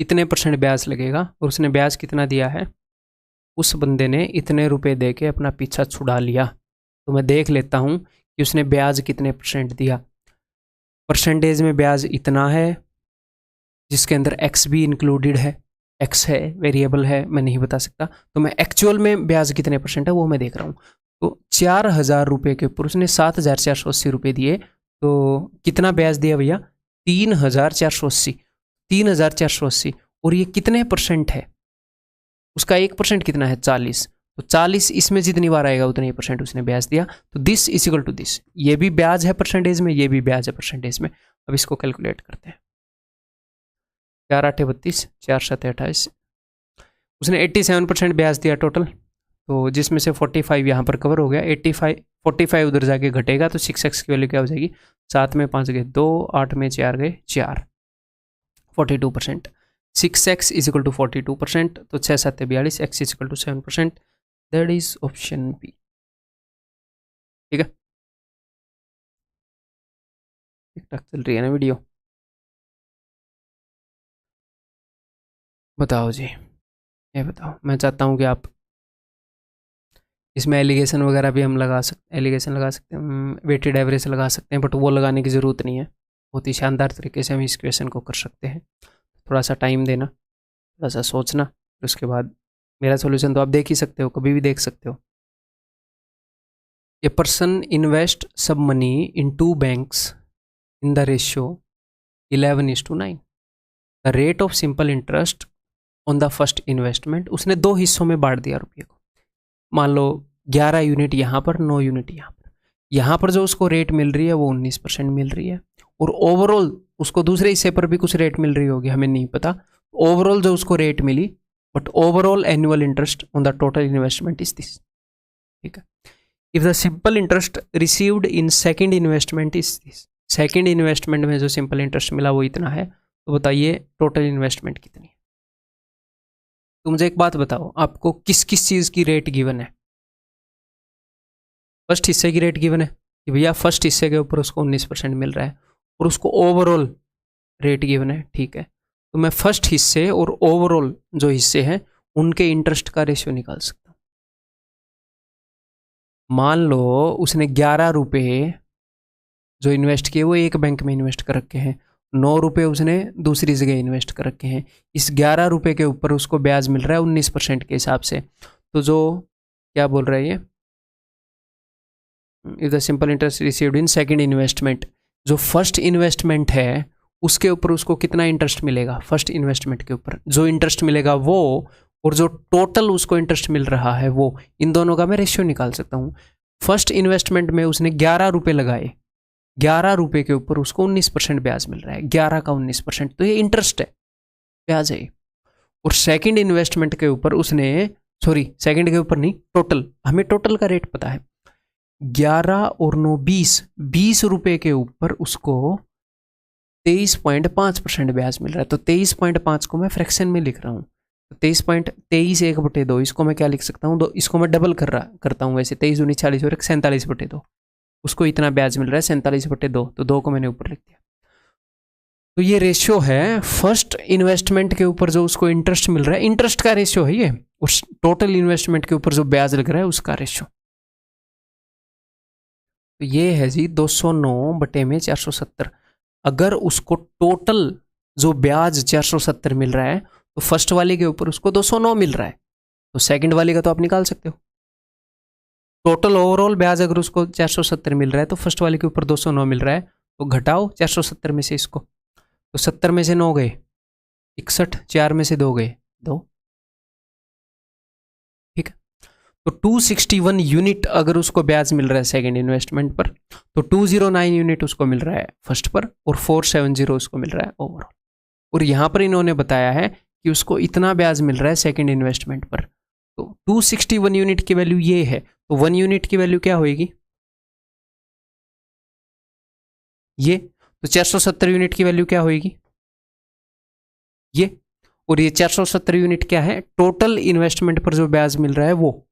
इतने परसेंट ब्याज लगेगा, और उसने ब्याज कितना दिया है? उस बंदे ने इतने रुपए दे के अपना पीछा छुड़ा लिया। तो मैं देख लेता हूँ कि उसने ब्याज कितने परसेंट दिया। परसेंटेज में ब्याज इतना है, जिसके अंदर x भी इंक्लूडेड है, x है, वेरिएबल है, मैं नहीं बता सकता। तो मैं एक्चुअल में ब्याज कितने परसेंट है वो मैं देख रहा हूँ। तो 4,000 रुपये के ऊपर उसने 7,480 रुपये दिए, तो कितना ब्याज दिया भैया? 3,480, 3,480। और ये कितने परसेंट है? उसका 1% कितना है? 40। तो 40 इसमें जितनी बार आएगा उतने ही परसेंट उसने ब्याज दिया। तो this is equal to this, ये भी ब्याज है परसेंटेज में, ये भी ब्याज है परसेंटेज में। अब इसको कैलकुलेट करते हैं। 4 8 32, 4 7 28, उसने 87% ब्याज दिया टोटल, तो जिसमें से 45 यहाँ पर कवर हो गया। 45 उधर जाके घटेगा, तो 6x की वैल्यू क्या हो जाएगी? 7 में 5 गए 2, 8 में 4 गए 4, 42%। 6x इज इक्वल टू 42%, तो 6 7 42, x is equal to 7%। That is option B. ठीक है, ठीक ठाक चल रही है ना वीडियो? बताओ जी, ये बताओ। मैं चाहता हूँ कि आप इसमें एलिगेशन वगैरह भी हम लगा सकते, एलिगेशन लगा सकते हैं, वेटेड एवरेज लगा सकते हैं, बट वो लगाने की ज़रूरत नहीं है। बहुत ही शानदार तरीके से हम इस क्वेश्चन को कर सकते हैं। थोड़ा सा टाइम देना, थोड़ा सा सोचना, फिर उसके बाद मेरा सोल्यूशन तो आप देख ही सकते हो, कभी भी देख सकते हो। ए पर्सन इन्वेस्ट सब money in 2 banks in the ratio 11:9। The rate of simple interest on the first investment, उसने 2 हिस्सों में बांट दिया रुपये को। मान लो 11 यूनिट यहाँ पर, 9 यूनिट यहाँ पर। यहाँ पर जो उसको रेट मिल रही है वो 19% मिल रही है, और ओवरऑल उसको दूसरे हिस्से पर भी कुछ रेट मिल रही होगी, हमें नहीं पता। ओवरऑल जो उसको रेट मिली, but overall annual interest on the total investment is this. ठीक है, if the simple interest received in second investment is this, second investment में जो सिंपल इंटरेस्ट मिला वो इतना है, तो बताइए टोटल इन्वेस्टमेंट कितनी है? तो मुझे एक बात बताओ, आपको किस किस चीज़ की रेट गिवन है? फर्स्ट हिस्से की रेट गिवन है कि भैया फर्स्ट हिस्से के ऊपर उसको 19% मिल रहा है, और उसको ओवरऑल रेट गिवन है। ठीक है, तो मैं फर्स्ट हिस्से और ओवरऑल जो हिस्से हैं उनके इंटरेस्ट का रेशियो निकाल सकता हूँ। मान लो उसने 11 रुपये जो इन्वेस्ट किए वो एक बैंक में इन्वेस्ट कर रखे हैं, 9 रुपये उसने दूसरी जगह इन्वेस्ट कर रखे हैं। इस 11 रुपये के ऊपर उसको ब्याज मिल रहा है 19% के हिसाब से। तो जो क्या बोल रहा है ये, if the simple interest received in second investment, जो फर्स्ट इन्वेस्टमेंट है उसके ऊपर उसको कितना इंटरेस्ट मिलेगा? फर्स्ट इन्वेस्टमेंट के ऊपर जो इंटरेस्ट मिलेगा वो, और जो टोटल उसको इंटरेस्ट मिल रहा है वो, इन दोनों का मैं रेशियो निकाल सकता हूँ। फर्स्ट इन्वेस्टमेंट में उसने 11 रुपये लगाए, 11 रुपये के ऊपर उसको 19% ब्याज मिल रहा है, 11 का 19%, तो ये इंटरेस्ट है, ब्याज है। और सेकंड इन्वेस्टमेंट के ऊपर उसने, सॉरी सेकंड के ऊपर नहीं, टोटल, हमें टोटल का रेट पता है, 11 और 9 20, 20 रुपये के ऊपर उसको 23.5% ब्याज मिल रहा है। तो 23.5 को मैं फ्रैक्शन में लिख रहा हूँ, 23.23 1/2, इसको मैं क्या लिख सकता हूँ, इसको मैं डबल करता हूँ वैसे, 23 दूनी 40 और 47/2, उसको इतना ब्याज मिल रहा है 47/2, तो 2 को मैंने ऊपर लिख दिया। तो ये रेशियो है फर्स्ट इन्वेस्टमेंट के ऊपर जो उसको इंटरेस्ट मिल रहा है, इंटरेस्ट का रेशियो है ये, उस टोटल इन्वेस्टमेंट के ऊपर जो ब्याज लग रहा है उसका रेशियो। तो ये है जी 209/470। अगर उसको टोटल जो ब्याज 470 मिल रहा है, तो फर्स्ट वाले के ऊपर उसको 209 मिल रहा है, तो सेकंड वाले का तो आप निकाल सकते हो। टोटल ओवरऑल ब्याज अगर उसको 470 मिल रहा है, तो फर्स्ट वाले के ऊपर 209 मिल रहा है, तो घटाओ 470 में से इसको, तो 70 में से 9 गए 61, 4 में से 2 गए 2, ठीक है। तो 261 यूनिट अगर उसको ब्याज मिल रहा है सेकंड इन्वेस्टमेंट पर, तो 209 यूनिट उसको मिल रहा है फर्स्ट पर, और 470 उसको मिल रहा है ओवरऑल। और यहाँ पर इन्होंने बताया है कि उसको इतना ब्याज मिल रहा है सेकंड इन्वेस्टमेंट पर, तो 261 यूनिट की वैल्यू ये है, तो 1 यूनिट की वैल्यू क्या होगी, ये, तो 470 यूनिट की वैल्यू क्या होगी, ये, और ये 470 यूनिट क्या है, टोटल इन्वेस्टमेंट पर जो ब्याज मिल रहा है वो।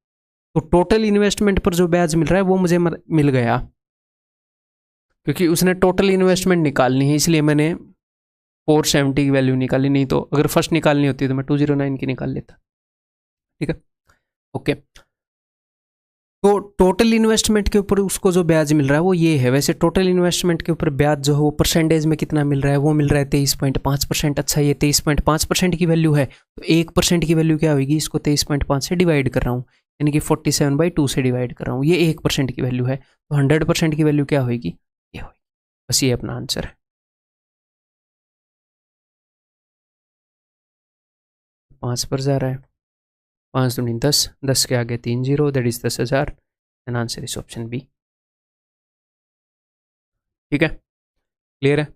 तो टोटल इन्वेस्टमेंट पर जो ब्याज मिल रहा है वो मुझे मिल गया, क्योंकि उसने टोटल इन्वेस्टमेंट निकालनी है, इसलिए मैंने 470 की वैल्यू निकाली, नहीं तो अगर फर्स्ट निकालनी होती तो मैं 209 की निकाल लेता, ठीक है, ओके। तो टोटल इन्वेस्टमेंट के ऊपर उसको जो ब्याज मिल रहा है वो ये है। वैसे टोटल इन्वेस्टमेंट के ऊपर ब्याज जो है वो परसेंटेज में कितना मिल रहा है, वो मिल रहा है 23.5%। अच्छा, ये 23.5% की वैल्यू है, तो 1% की वैल्यू क्या होगी, इसको 23.5 से डिवाइड कर रहा हूँ, यानी कि 47/2 से डिवाइड कर रहा हूँ, ये 1% की वैल्यू है, तो 100% की वैल्यू क्या होगी, ये होगी। बस ये अपना आंसर है। 5 पर जा रहा है, 5 दूनी 10, 10 के आगे 3 0, that is 10,000, and answer is option B, ठीक है, क्लियर है।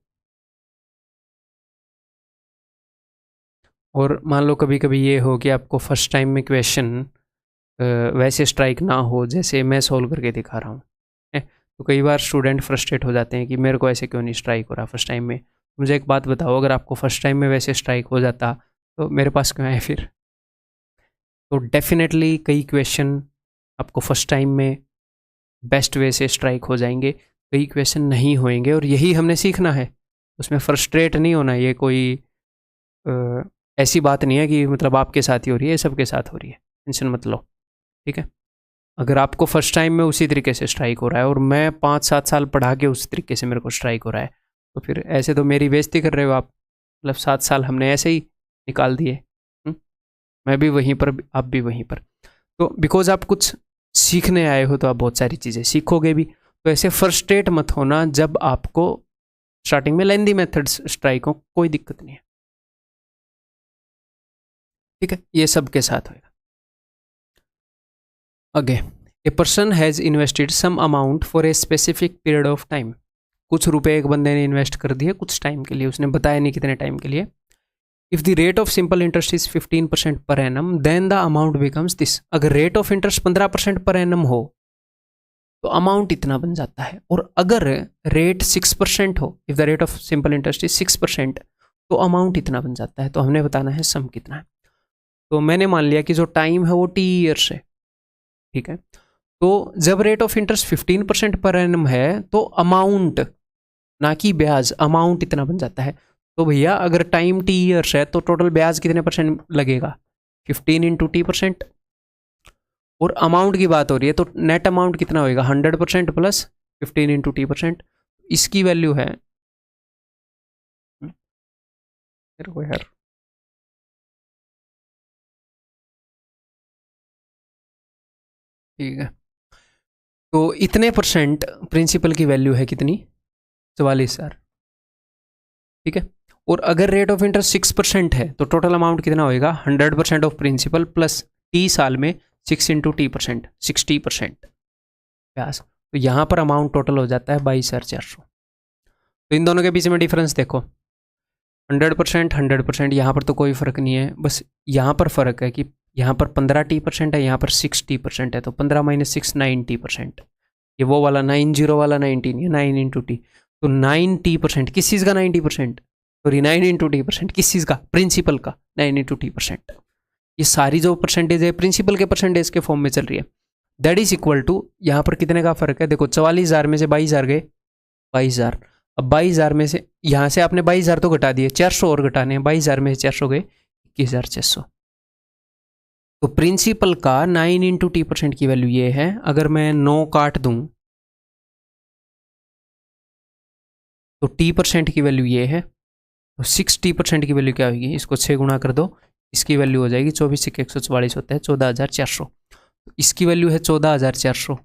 और मान लो कभी कभी ये हो कि आपको फर्स्ट टाइम में क्वेश्चन वैसे स्ट्राइक ना हो जैसे मैं सोल्व करके दिखा रहा हूँ, तो कई बार स्टूडेंट फ्रस्ट्रेट हो जाते हैं कि मेरे को ऐसे क्यों नहीं स्ट्राइक हो रहा फर्स्ट टाइम में। मुझे एक बात बताओ, अगर आपको फर्स्ट टाइम में वैसे स्ट्राइक हो जाता तो मेरे पास क्यों आए फिर। तो डेफिनेटली कई क्वेश्चन आपको फर्स्ट टाइम में बेस्ट वे से स्ट्राइक हो जाएंगे, कई क्वेश्चन नहीं होएंगे, और यही हमने सीखना है, उसमें फ्रस्ट्रेट नहीं होना। ये कोई ऐसी बात नहीं है कि मतलब आपके साथ ही हो रही है, सबके साथ हो रही है, टेंशन मत लो, ठीक है। अगर आपको फर्स्ट टाइम में उसी तरीके से स्ट्राइक हो रहा है और मैं 5-7 साल पढ़ा के उस तरीके से मेरे को स्ट्राइक हो रहा है, तो फिर ऐसे तो मेरी बेइज्जती कर रहे हो आप। मतलब 7 साल हमने ऐसे ही निकाल दिए, मैं भी वहीं पर, आप भी वहीं पर। तो बिकॉज आप कुछ सीखने आए हो तो आप बहुत सारी चीज़ें सीखोगे भी। तो ऐसे फ्रस्ट्रेट मत होना जब आपको स्टार्टिंग में लेंदी मेथड्स स्ट्राइक हो, कोई दिक्कत नहीं है, ठीक है, ये सबके साथ होगा। अगे, a person has invested some amount for a specific period of time. कुछ रुपए एक बंदे ने इन्वेस्ट कर दिए कुछ टाइम के लिए, उसने बताया नहीं कितने टाइम के लिए। If the rate of simple interest is 15% per annum then the amount becomes this. अगर rate of interest 15% per annum हो तो अमाउंट इतना बन जाता है, और अगर रेट 6% हो, if the rate of simple interest is 6%, तो अमाउंट इतना बन जाता है। तो हमने बताना है सम कितना है। तो मैंने मान लिया कि जो टाइम है वो T ईयर्स है, ठीक है। तो जब rate of interest 15% per annum है तो अमाउंट, ना कि ब्याज, अमाउंट इतना बन जाता है। तो भैया अगर टाइम T ईयर्स है तो टोटल ब्याज कितने परसेंट लगेगा, 15 × T%। और अमाउंट की बात हो रही है तो नेट अमाउंट कितना होएगा, 100% प्लस 15 × T%। इसकी वैल्यू है, मेरे को यार ठीक है, तो इतने परसेंट प्रिंसिपल की वैल्यू है कितनी, 44,000, ठीक है। और अगर रेट ऑफ इंटरेस्ट 6% है तो टोटल अमाउंट कितना होएगा, 100% ऑफ प्रिंसिपल प्लस T साल में 6 × T%, 60% ब्याज। तो यहाँ पर अमाउंट टोटल हो जाता है 22,400। तो इन दोनों के बीच में डिफरेंस देखो, 100%, 100%, यहाँ पर तो कोई फ़र्क नहीं है, बस यहाँ पर फ़र्क है कि यहाँ पर 15T% है, यहाँ पर 6T% है, तो 15 - 6 9T%। ये वो वाला 90 वाला 19 है, 9 इंटू टी, तो 9T% किस चीज़ का 90%, सॉरी 9 इंटू T% किस चीज़ का, प्रिंसिपल का 9 इंटू T%। ये सारी जो परसेंटेज है प्रिंसिपल के परसेंटेज के फॉर्म में चल रही है। दैट इज इक्वल टू, यहाँ पर कितने का फर्क है देखो, 44,000 में से 22,000 गए, 22,000। अब 22,000 में से यहाँ से आपने 22,000 तो घटा दिए, 400 और घटाने हैं, 22,000 में से 400 गए 21,600। तो प्रिंसिपल का 9 इंटू T% की वैल्यू ये है। अगर मैं 9 काट दूं तो T% की वैल्यू ये है, तो 6T% की वैल्यू क्या होगी, इसको 6 गुणा कर दो, इसकी वैल्यू हो जाएगी 24 × 144 होता है 14,400। इसकी वैल्यू है 14,400,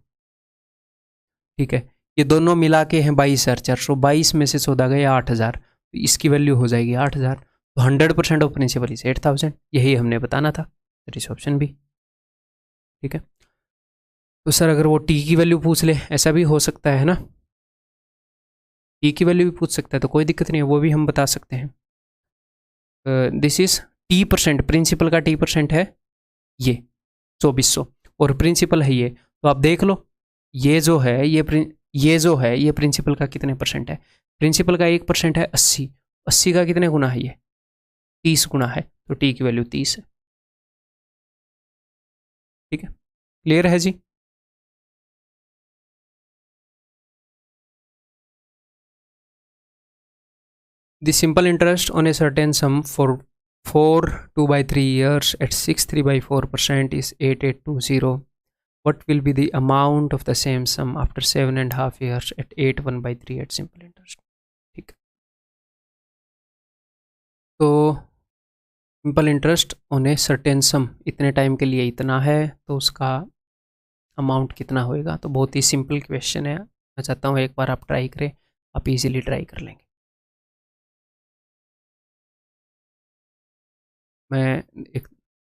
ठीक है। ये दोनों मिला के हैं 22,400, 22 में से 14 गए 8,000, तो इसकी वैल्यू हो जाएगी 8,000। तो 100% ऑफ प्रिंसिपल इज 8,000, यही हमने बताना था, दैट इज ऑप्शन बी, ठीक है। तो सर अगर वो टी की वैल्यू पूछ ले, ऐसा भी हो सकता है ना, टी की वैल्यू भी पूछ सकता है, तो कोई दिक्कत नहीं है, वो भी हम बता सकते हैं। दिस इज T%, प्रिंसिपल का T% है ये 2400 और प्रिंसिपल है ये, तो आप देख लो ये जो है ये प्रिंसिपल का कितने परसेंट है, प्रिंसिपल का 1% है 80, 80 का कितने गुना है, ये 30 गुना है, तो टी की वैल्यू 30 है, ठीक है। क्लियर है जी। The simple interest on a certain sum for 2/3 years at 6.34% is 8,820. What will be the amount of the same sum after 7.5 years at 8/1/3 at simple interest? ठीक है, तो simple interest on a certain सम, इतने time के लिए इतना है, तो उसका अमाउंट कितना होएगा। तो बहुत ही सिंपल क्वेश्चन है, मैं चाहता हूँ एक बार आप ट्राई करें, आप इजीली ट्राई कर लेंगे। मैं एक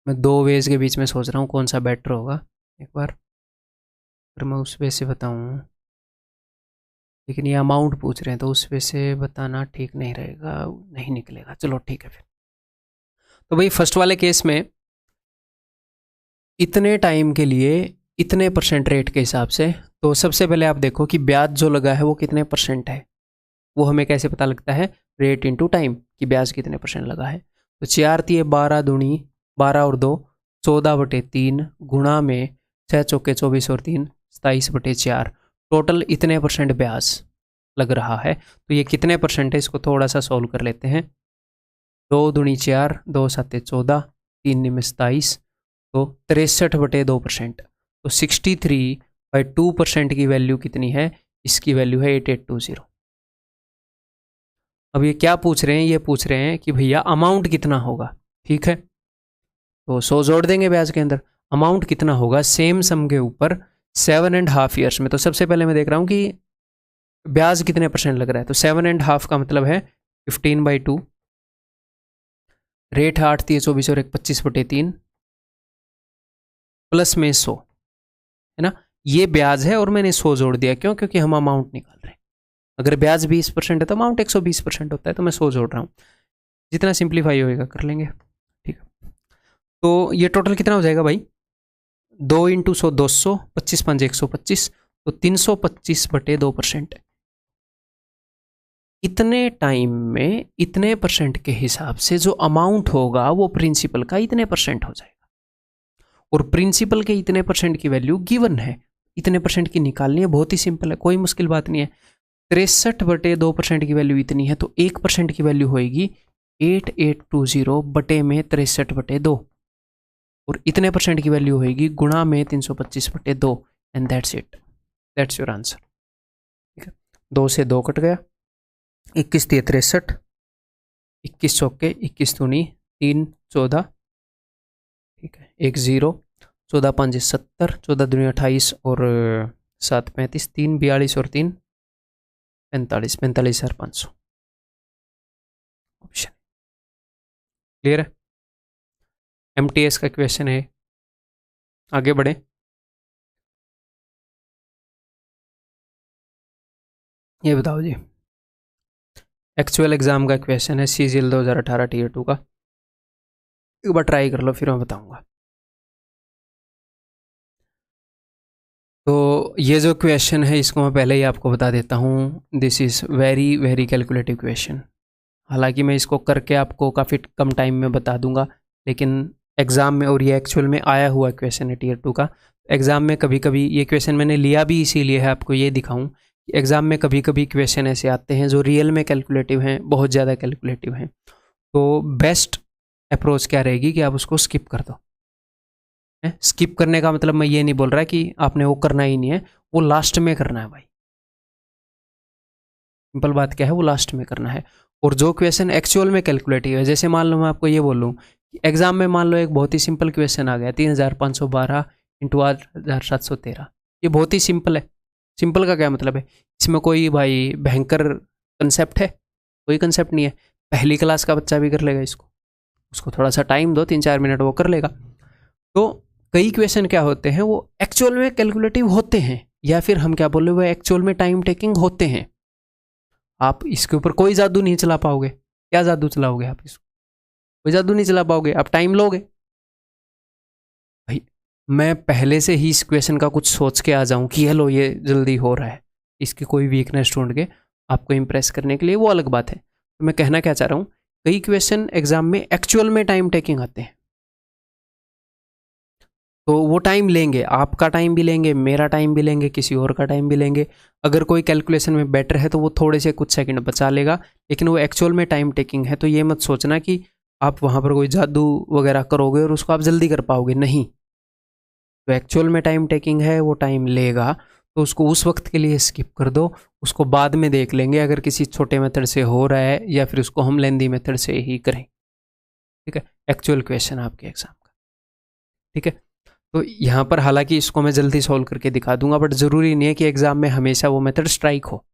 मैं दो वेज के बीच में सोच रहा हूँ कौन सा बेटर होगा, एक बार अगर मैं उस वे से बताऊँ, लेकिन ये अमाउंट पूछ रहे हैं तो उस वे से बताना ठीक नहीं रहेगा, नहीं निकलेगा। चलो ठीक है फिर। तो भाई फर्स्ट वाले केस में इतने टाइम के लिए इतने परसेंट रेट के हिसाब से, तो सबसे पहले आप देखो कि ब्याज जो लगा है वो कितने परसेंट है, वो हमें कैसे पता लगता है, रेट इनटू टाइम, कि ब्याज कितने परसेंट लगा है। तो 4 × 12 दूनी 12 और 2 14/3 गुणा में 6 चौके 24 और 3 27/4, टोटल इतने परसेंट ब्याज लग रहा है। तो ये कितने परसेंट है, इसको थोड़ा सा सोल्व कर लेते हैं। 2 दूनी 4, 2 7 14, 3 निम 27, तो 63/2%। तो 63/2% की वैल्यू कितनी है, इसकी वैल्यू है 8,820। अब ये क्या पूछ रहे हैं, ये पूछ रहे हैं कि भैया अमाउंट कितना होगा, ठीक है। तो 100 जोड़ देंगे ब्याज के अंदर, अमाउंट कितना होगा सेम सम के ऊपर 7.5 ईयर्स में। तो सबसे पहले मैं देख रहा हूँ कि ब्याज कितने परसेंट लग रहा है, तो 7.5 का मतलब है 15/2, रेट है 8 × 24 और 1 25/3 प्लस में 100, है ना। ये ब्याज है और मैंने 100 जोड़ दिया, क्यों, क्योंकि हम अमाउंट निकाल रहे हैं। अगर ब्याज 20% है तो अमाउंट 120% होता है, तो मैं 100 जोड़ रहा हूँ, जितना सिंप्लीफाई होएगा कर लेंगे, ठीक है। तो ये टोटल कितना हो जाएगा भाई, 2 × 100 200, 25 × 5 125, तो 325/2%। इतने टाइम में इतने परसेंट के हिसाब से जो अमाउंट होगा वो प्रिंसिपल का इतने परसेंट हो जाएगा, और प्रिंसिपल के इतने परसेंट की वैल्यू गिवन है, इतने परसेंट की निकालनी है, बहुत ही सिंपल है, कोई मुश्किल बात नहीं है। 63/2% की वैल्यू इतनी है, तो 1% की वैल्यू होएगी 8,820 बटे में 63/2, और इतने परसेंट की वैल्यू होएगी गुणा में 325/2, and that's it, that's your answer, ठीक है। 2 से 2 कट गया, 21 × 63, 21 चौके 21 दूनी 3 14, ठीक है, 1 0, 14 × 5 70, 14 दूनी 28 और 7 35, 3 42 और 3 45, 45,500 ऑप्शन। क्लियर है, MTS का क्वेश्चन है। आगे बढ़े, ये बताओ जी, एक्चुअल एग्जाम का क्वेश्चन है, CGL 2018 Tier 2 का। एक बार ट्राई कर लो, फिर मैं बताऊंगा। तो ये जो क्वेश्चन है इसको मैं पहले ही आपको बता देता हूँ, this is very very calculative question. हालांकि मैं इसको करके आपको काफ़ी कम टाइम में बता दूंगा, लेकिन एग्ज़ाम में, और ये एक्चुअल में आया हुआ क्वेश्चन है Tier 2 का। एग्ज़ाम में कभी कभी ये क्वेश्चन मैंने लिया भी इसीलिए है, आपको ये दिखाऊं कि एग्ज़ाम में कभी कभी क्वेश्चन ऐसे आते हैं जो रियल में कैलकुलेटिव हैं, बहुत ज़्यादा कैलकुलेटिव हैं। तो बेस्ट अप्रोच क्या रहेगी कि आप उसको स्किप कर दो। स्किप करने का मतलब मैं ये नहीं बोल रहा कि आपने वो करना ही नहीं है, वो लास्ट में करना है भाई। सिंपल बात क्या है, वो लास्ट में करना है। और जो क्वेश्चन एक्चुअल में कैलकुलेटिव है, जैसे मान लो मैं आपको ये बोलूँ कि एग्जाम में मान लो एक बहुत ही सिंपल क्वेश्चन आ गया, 3512 इंटू 8713। ये बहुत ही सिंपल है। सिंपल का क्या मतलब है, इसमें कोई भाई भयंकर कंसेप्ट है? कोई कंसेप्ट नहीं है। पहली क्लास का बच्चा भी कर लेगा इसको, उसको थोड़ा सा टाइम दो, 3-4 मिनट, वो कर लेगा। तो कई क्वेश्चन क्या होते हैं, वो एक्चुअल में कैलकुलेटिव होते हैं, या फिर हम क्या बोले, वो एक्चुअल में टाइम टेकिंग होते हैं। आप इसके ऊपर कोई जादू नहीं चला पाओगे। क्या जादू चलाओगे आप इसको? कोई जादू नहीं चला पाओगे, आप टाइम लोगे भाई। मैं पहले से ही इस क्वेश्चन का कुछ सोच के आ जाऊं कि हेलो ये जल्दी हो रहा है, इसकी कोई वीकनेस ढूंढ के आपको इंप्रेस करने के लिए, वो अलग बात है। तो मैं कहना क्या चाह रहा हूँ, कई क्वेश्चन एग्जाम में एक्चुअल में टाइम टेकिंग आते हैं, तो वो टाइम लेंगे, आपका टाइम भी लेंगे, मेरा टाइम भी लेंगे, किसी और का टाइम भी लेंगे। अगर कोई कैलकुलेशन में बेटर है तो वो थोड़े से कुछ सेकंड बचा लेगा, लेकिन वो एक्चुअल में टाइम टेकिंग है। तो ये मत सोचना कि आप वहाँ पर कोई जादू वगैरह करोगे और उसको आप जल्दी कर पाओगे, नहीं। तो एक्चुअल में टाइम टेकिंग है, वो टाइम लेगा, तो उसको उस वक्त के लिए स्किप कर दो, उसको बाद में देख लेंगे अगर किसी छोटे मेथड से हो रहा है, या फिर उसको हम लेंदी मेथड से ही करें। ठीक है, एक्चुअल क्वेश्चन आपके एग्जाम का। ठीक है, तो यहाँ पर हालांकि इसको मैं जल्दी सॉल्व करके दिखा दूंगा, बट ज़रूरी नहीं है कि एग्जाम में हमेशा वो मेथड स्ट्राइक हो।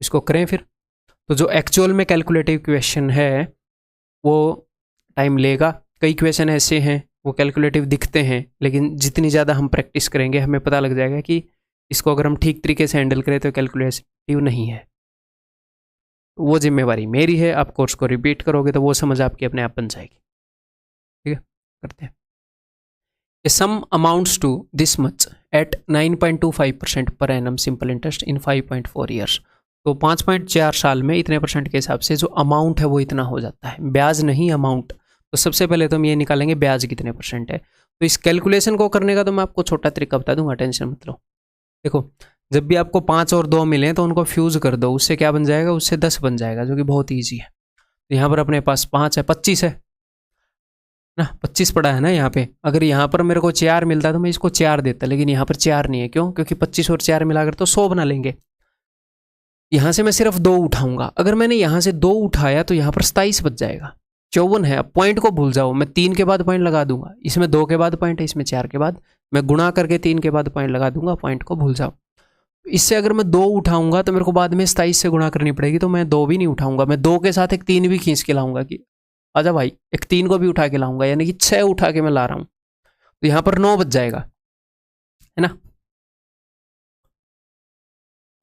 इसको करें फिर। तो जो एक्चुअल में कैलकुलेटिव क्वेश्चन है वो टाइम लेगा। कई क्वेश्चन ऐसे हैं वो कैलकुलेटिव दिखते हैं, लेकिन जितनी ज़्यादा हम प्रैक्टिस करेंगे हमें पता लग जाएगा कि इसको अगर हम ठीक तरीके से हैंडल करें तो कैलकुलेटिव नहीं है। वो जिम्मेवारी मेरी है, आप कोर्स को रिपीट करोगे तो वो समझ आपकी अपने आप बन जाएगी। ठीक है, करते हैं। A sum amounts to this much at 9.25% per annum simple interest in 5.4 years। तो 5.4 साल में इतने परसेंट के हिसाब से जो अमाउंट है वो इतना हो जाता है, ब्याज नहीं अमाउंट। तो सबसे पहले तो हम ये निकालेंगे ब्याज कितने परसेंट है। तो इस कैलकुलेशन को करने का तो मैं आपको छोटा तरीका बता दूंगा, टेंशन मत लो। देखो, जब भी आपको 5 और 2 मिले तो उनको फ्यूज कर दो, उससे क्या बन जाएगा, उससे 10 बन जाएगा, जो कि बहुत ईजी है। तो यहाँ पर अपने पास 5 है, 25 है ना, 25 पड़ा है ना यहाँ पे। अगर यहाँ पर मेरे को 4 मिलता तो मैं इसको 4 देता, लेकिन यहाँ पर 4 नहीं है। क्यों? क्योंकि 25 और 4 मिलाकर तो 100 बना लेंगे। यहाँ से मैं सिर्फ 2 उठाऊंगा। अगर मैंने यहाँ से 2 उठाया तो यहाँ पर 27 बच जाएगा। 54 है। अब पॉइंट को भूल जाओ, मैं 3 के बाद पॉइंट लगा दूंगा। इसमें 2 के बाद पॉइंट है, इसमें 4 के बाद। मैं गुणा करके 3 के बाद पॉइंट लगा दूंगा, पॉइंट को भूल जाओ। इससे अगर मैं 2 उठाऊंगा तो मेरे को बाद में 27 से गुणा करनी पड़ेगी, तो मैं 2 भी नहीं उठाऊंगा। मैं 2 के साथ एक 3 भी खींच के लाऊंगा कि आजा भाई, एक 3 को भी उठा के लाऊंगा, यानी कि 6 उठा के मैं ला रहा हूं। तो यहां पर 9 बच जाएगा, है ना।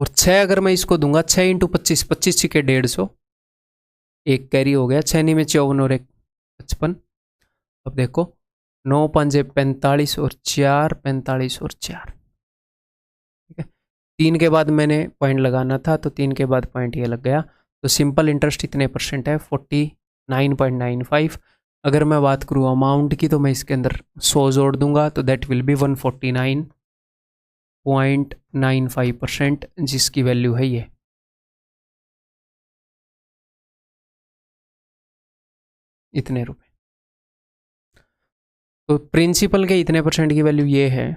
और 6 अगर मैं इसको दूंगा, 6 इंटू 25, 25 छिके 150, एक कैरी हो गया, 6 नहीं में 54 और 1 55। अब देखो, 9 5 45 और 4 45 और 4। ठीक है, 3 के बाद मैंने पॉइंट लगाना था, तो 3 के बाद पॉइंट ये लग गया। तो सिंपल इंटरेस्ट इतने परसेंट है, 49.95। अगर मैं बात करूँ अमाउंट की, तो मैं इसके अंदर 100 जोड़ दूंगा, तो दैट विल बी 149.95%, जिसकी वैल्यू है ये इतने रुपए। तो प्रिंसिपल के इतने परसेंट की वैल्यू ये है।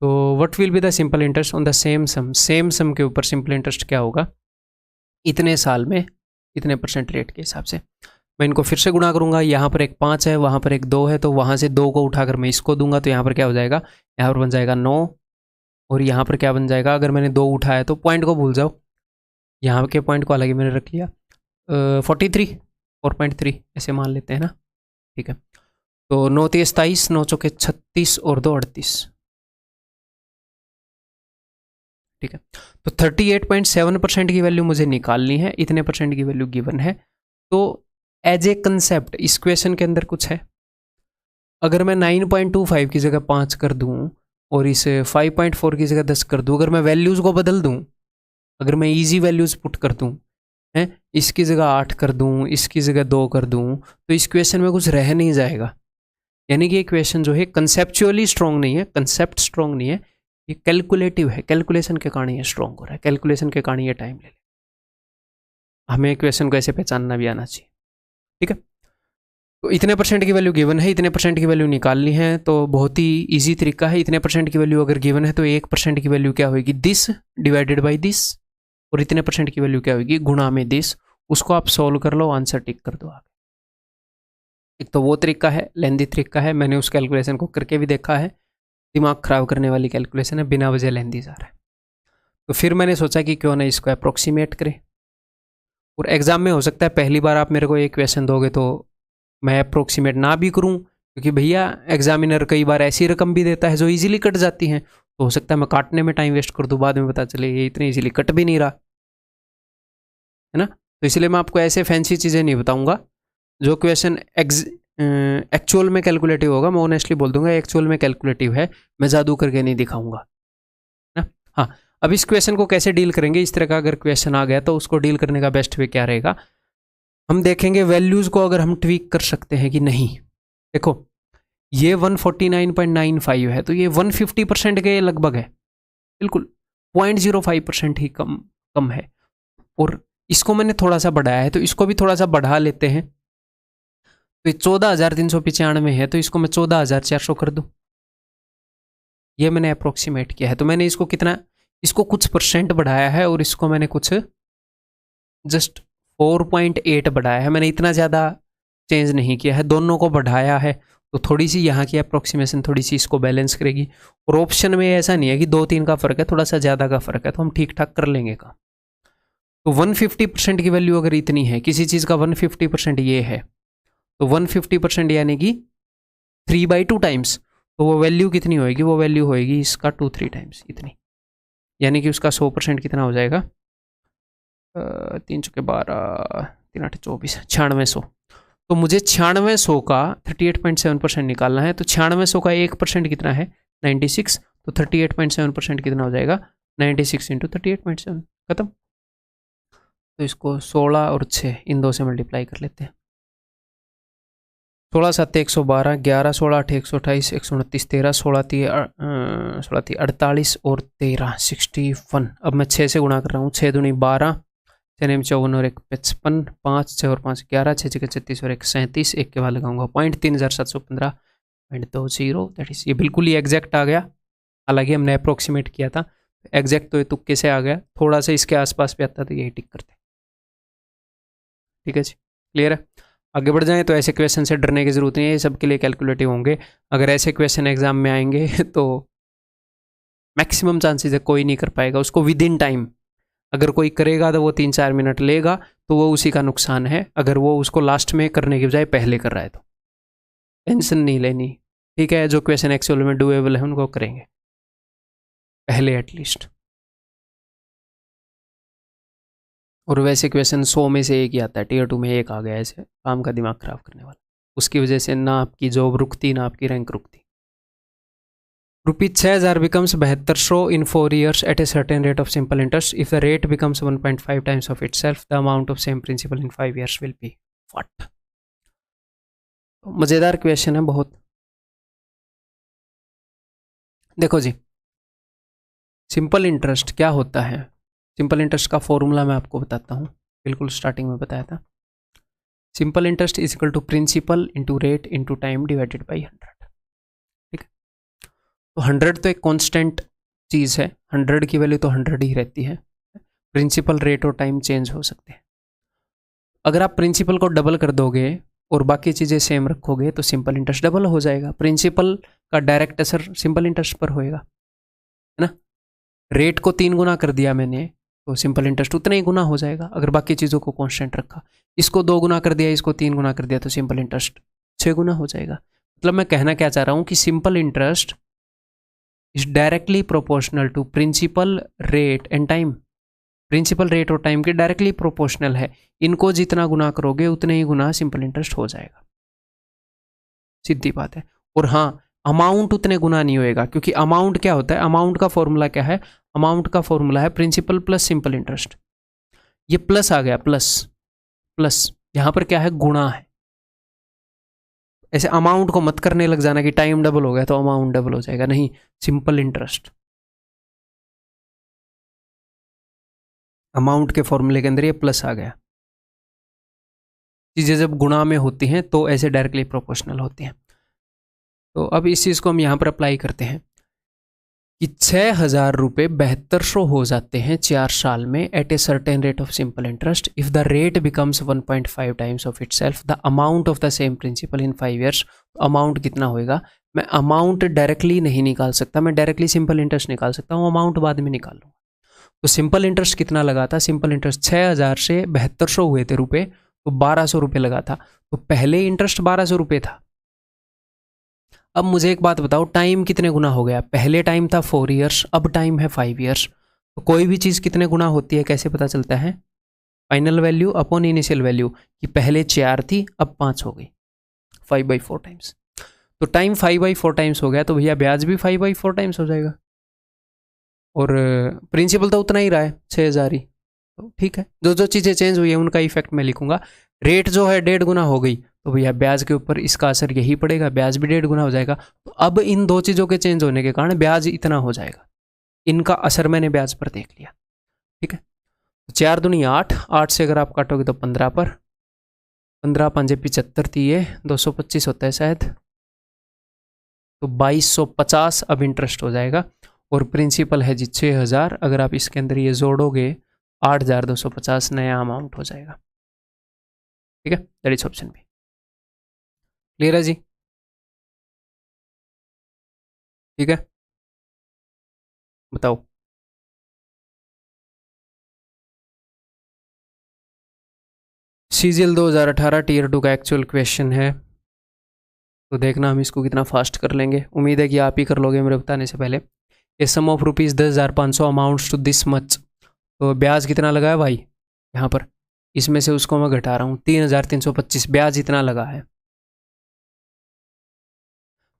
तो what will be the simple interest on the same sum. Same sum के ऊपर सिंपल इंटरेस्ट क्या होगा, इतने साल में इतने परसेंट रेट के हिसाब से। मैं इनको फिर से गुणा करूंगा। यहाँ पर एक 5 है, वहाँ पर एक 2 है, तो वहाँ से 2 को उठाकर मैं इसको दूंगा, तो यहाँ पर क्या हो जाएगा, यहाँ पर बन जाएगा 9। और यहाँ पर क्या बन जाएगा, अगर मैंने 2 उठाया तो पॉइंट को भूल जाओ, यहाँ के पॉइंट को अलग ही मैंने रख लिया। 43 4.3 ऐसे मान लेते हैं ना। ठीक है, तो 9 3 27, 9 चौके 36 और 2 38। ठीक है। तो 38.7% की वैल्यू मुझे निकालनी है, इतने परसेंट की वैल्यू गिवन है। तो एज ए कंसेप्ट इस क्वेश्चन के अंदर कुछ है। अगर मैं 9.25 की जगह 5 कर दूं और इसे 5.4 की जगह 10 कर दूं, अगर मैं वैल्यूज़ को बदल दूं, अगर मैं इजी वैल्यूज़ पुट कर दूं, हैं, इसकी जगह 8 कर दूं, इसकी जगह 2 कर दूं, तो इस क्वेश्चन में कुछ रह नहीं जाएगा। यानी कि ये क्वेश्चन जो है कंसेप्चुअली स्ट्रॉन्ग नहीं है, कंसेप्ट स्ट्रॉन्ग नहीं है, ये कैलकुलेटिव है, कैलकुलेशन के कारण ये स्ट्रॉन्ग हो रहा है, कैलकुलेशन के कारण ये टाइम ले ले। हमें क्वेश्चन को ऐसे पहचानना भी आना चाहिए। ठीक है, तो इतने परसेंट की वैल्यू गिवन है, इतने परसेंट की वैल्यू निकालनी है, तो बहुत ही ईजी तरीका है। इतने परसेंट की वैल्यू अगर गिवन है तो 1% की वैल्यू क्या होगी, दिस डिवाइडेड बाई दिस, और इतने परसेंट की वैल्यू क्या होगी, गुणा में दिस। उसको आप सोल्व कर लो, आंसर टिक कर दो आगे। एक तो वो तरीका है, लेंदी तरीका है, मैंने उस कैलकुलेशन को करके भी देखा है, दिमाग खराब करने वाली कैलकुलेशन है, बिना वजह लेंदी जा रहा है। तो फिर मैंने सोचा कि क्यों ना इसको अप्रोक्सीमेट करें। और एग्जाम में हो सकता है पहली बार आप मेरे को एक क्वेश्चन दोगे तो मैं अप्रोक्सीमेट ना भी करूं, क्योंकि भैया एग्जामिनर कई बार ऐसी रकम भी देता है जो इजीली कट जाती हैं, तो हो सकता है मैं काटने में टाइम वेस्ट कर दूं, बाद में पता चले ये इतनी इजीली कट भी नहीं रहा है ना। तो इसलिए मैं आपको ऐसे फैंसी चीज़ें नहीं बताऊंगा। जो क्वेश्चन एक्चुअल में कैलकुलेटिव होगा, मैं ऑनेस्टली बोल दूंगा एक्चुअल में कैलकुलेटिव है, मैं जादू करके नहीं दिखाऊंगा ना। हाँ, अब इस क्वेश्चन को कैसे डील करेंगे, इस तरह का अगर क्वेश्चन आ गया तो उसको डील करने का बेस्ट वे क्या रहेगा, हम देखेंगे वैल्यूज़ को अगर हम ट्वीक कर सकते हैं कि नहीं। देखो ये 149.95 है, तो ये 150% के लगभग है, बिल्कुल 0.05% ही कम है। और इसको मैंने थोड़ा सा बढ़ाया है, तो इसको भी थोड़ा सा बढ़ा लेते हैं। तो 14,395 है, तो इसको मैं 14,400 कर दूं। ये मैंने अप्रोक्सीमेट किया है। तो मैंने इसको कितना, इसको कुछ परसेंट बढ़ाया है और इसको मैंने कुछ जस्ट 4.8 बढ़ाया है। मैंने इतना ज़्यादा चेंज नहीं किया है, दोनों को बढ़ाया है। तो थोड़ी सी यहाँ की अप्रोक्सीमेशन थोड़ी सी इसको बैलेंस करेगी। और ऑप्शन में ऐसा नहीं है कि 2-3 का फ़र्क है, थोड़ा सा ज़्यादा का फ़र्क है, तो हम ठीक ठाक कर लेंगे काम। तो 150% की वैल्यू अगर इतनी है, किसी चीज़ का 150% ये है, तो 150% यानी कि 3/2 टाइम्स, तो वो वैल्यू कितनी होएगी, वो वैल्यू होएगी इसका 2-3 टाइम्स इतनी, यानी कि उसका 100% कितना हो जाएगा, 3 चौके 12, 3 8 24, 9600। तो मुझे 9600 का 38.7% निकालना है। तो 9600 का 1% कितना है, 96। तो 38.7% कितना हो जाएगा, 96 इंटू 38.7, खत्म। तो इसको 16 और 6 इन दो से मल्टीप्लाई कर लेते हैं। 16 7 112, 11 16 8 128, 129 13, 16 3 48 और 13 61। अब मैं 6 से गुणा कर रहा हूँ, 6 दूनी 12, 6 नेम 54 और 1 55, 5 6 और 5 11, 6 6 36 और 1 37, एक के बाद लगाऊंगा पॉइंट, 3715.20। दैट इज, ये बिल्कुल ही एग्जैक्ट आ गया। हालांकि हमने अप्रोक्सीमेट किया था, एग्जैक्ट तो ये तुक्के से आ गया, थोड़ा सा इसके आसपास भी आता तो यही टिक करते। ठीक है जी, क्लियर है। आगे बढ़ जाएं। तो ऐसे क्वेश्चन से डरने की जरूरत नहीं है, ये सबके लिए कैलकुलेटिव होंगे। अगर ऐसे क्वेश्चन एग्जाम में आएंगे तो मैक्सिमम चांसेस है कोई नहीं कर पाएगा उसको विद इन टाइम। अगर कोई करेगा तो वो 3-4 मिनट लेगा, तो वो उसी का नुकसान है। अगर वो उसको लास्ट में करने के बजाय पहले कर रहा है तो टेंशन नहीं लेनी। ठीक है, जो क्वेश्चन एक्चुअल में डूएबल है उनको करेंगे पहले एटलीस्ट। और वैसे क्वेश्चन 100 में से एक ही आता है, टीयर 2 में एक आ गया ऐसे काम का दिमाग खराब करने वाला, उसकी वजह से ना आपकी जॉब रुकती ना आपकी रैंक रुकती। ₹6000 becomes 7200 in 4 years at a certain rate of simple interest. If the rate becomes 1.5 times of itself, the amount of same principal in 5 years will be what? मज़ेदार क्वेश्चन है बहुत। देखो जी, सिंपल इंटरेस्ट क्या होता है, simple interest का formula मैं आपको बताता हूँ, बिल्कुल स्टार्टिंग में बताया था। Simple interest is equal to principal into rate into time divided by 100। ठीक है, तो 100 तो एक कांस्टेंट चीज़ है, 100 की वैल्यू तो 100 ही रहती है। प्रिंसिपल, रेट और टाइम चेंज हो सकते हैं। अगर आप प्रिंसिपल को डबल कर दोगे और बाकी चीज़ें सेम रखोगे तो सिंपल इंटरेस्ट डबल हो जाएगा। प्रिंसिपल का डायरेक्ट असर सिंपल इंटरेस्ट पर होएगा, है ना। रेट को 3 गुना कर दिया मैंने तो सिंपल इंटरेस्ट उतना ही गुना हो जाएगा, अगर बाकी चीज़ों को कांस्टेंट रखा। इसको 2 गुना कर दिया, इसको 3 गुना कर दिया तो सिंपल इंटरेस्ट 6 गुना हो जाएगा। मतलब मैं कहना क्या चाह रहा हूँ कि simple interest is directly proportional to principal rate and time. Principal rate और टाइम के डायरेक्टली प्रोपोर्शनल है। इनको जितना गुना करोगे उतने ही गुना सिंपल इंटरेस्ट हो जाएगा, सीधी बात है। और हाँ, अमाउंट उतने गुना नहीं होएगा, क्योंकि अमाउंट क्या होता है, अमाउंट का फॉर्मूला क्या है, अमाउंट का फॉर्मूला है प्रिंसिपल प्लस सिंपल इंटरेस्ट। ये प्लस आ गया, प्लस प्लस, यहां पर क्या है, गुणा है। ऐसे अमाउंट को मत करने लग जाना कि टाइम डबल हो गया तो अमाउंट डबल हो जाएगा, नहीं, सिंपल इंटरेस्ट। अमाउंट के फॉर्मूले के अंदर ये प्लस आ गया। चीजें जब गुणा में होती हैं तो ऐसे डायरेक्टली प्रोपोर्शनल होती हैं। तो अब इस चीज को हम यहां पर अप्लाई करते हैं कि 6,000 रुपये 7200 हो जाते हैं 4 साल में at a certain rate of simple interest if the rate becomes 1.5 times of itself the amount of the same principal in 5 years. अमाउंट कितना होएगा, मैं अमाउंट डायरेक्टली नहीं निकाल सकता, मैं डायरेक्टली सिंपल इंटरेस्ट निकाल सकता हूँ, अमाउंट बाद में निकाल लूँगा। तो सिंपल इंटरेस्ट कितना लगा था, सिंपल इंटरेस्ट 6,000 से 7200 हुए थे रुपये, तो 1200 रुपये लगा था। तो पहले इंटरेस्ट 1200 रुपये था। अब मुझे एक बात बताओ, टाइम कितने गुना हो गया, पहले टाइम था 4 ईयर्स, अब टाइम है 5 ईयर्स। तो कोई भी चीज़ कितने गुना होती है कैसे पता चलता है, final value upon initial value, कि पहले 4 थी अब 5 हो गई, 5/4 टाइम्स। तो टाइम 5/4 टाइम्स हो गया, तो भैया ब्याज भी 5/4 टाइम्स हो जाएगा। और प्रिंसिपल तो उतना ही रहा है, 6,000 ही। तो ठीक है, जो जो चीज़ें चेंज हुई है उनका इफेक्ट मैं लिखूंगा। रेट जो है 1.5 गुना हो गई, तो भैया ब्याज के ऊपर इसका असर यही पड़ेगा, ब्याज भी 1.5 गुना हो जाएगा। तो अब इन दो चीज़ों के चेंज होने के कारण ब्याज इतना हो जाएगा, इनका असर मैंने ब्याज पर देख लिया। ठीक है, 4 दूनी 8, 8 से अगर आप काटोगे तो 15 पर, 15 पंजे 75 थी, ये 225 होता है शायद, तो 2250 अब इंटरेस्ट हो जाएगा। और प्रिंसिपल है जी 6,000, अगर आप इसके अंदर ये जोड़ोगे 8,250 नया अमाउंट हो जाएगा। ठीक है, that is option B. Clear है जी? ठीक है, बताओ। सीजीएल 2018 टीयर 2 का एक्चुअल क्वेश्चन है, तो देखना हम इसको कितना फास्ट कर लेंगे। उम्मीद है कि आप ही कर लोगे मेरे बताने से पहले। A sum of rupees 10,500 amounts to this much. तो ब्याज कितना लगा है भाई, यहाँ पर इसमें से उसको मैं घटा रहा हूँ, 3,325 ब्याज इतना लगा है।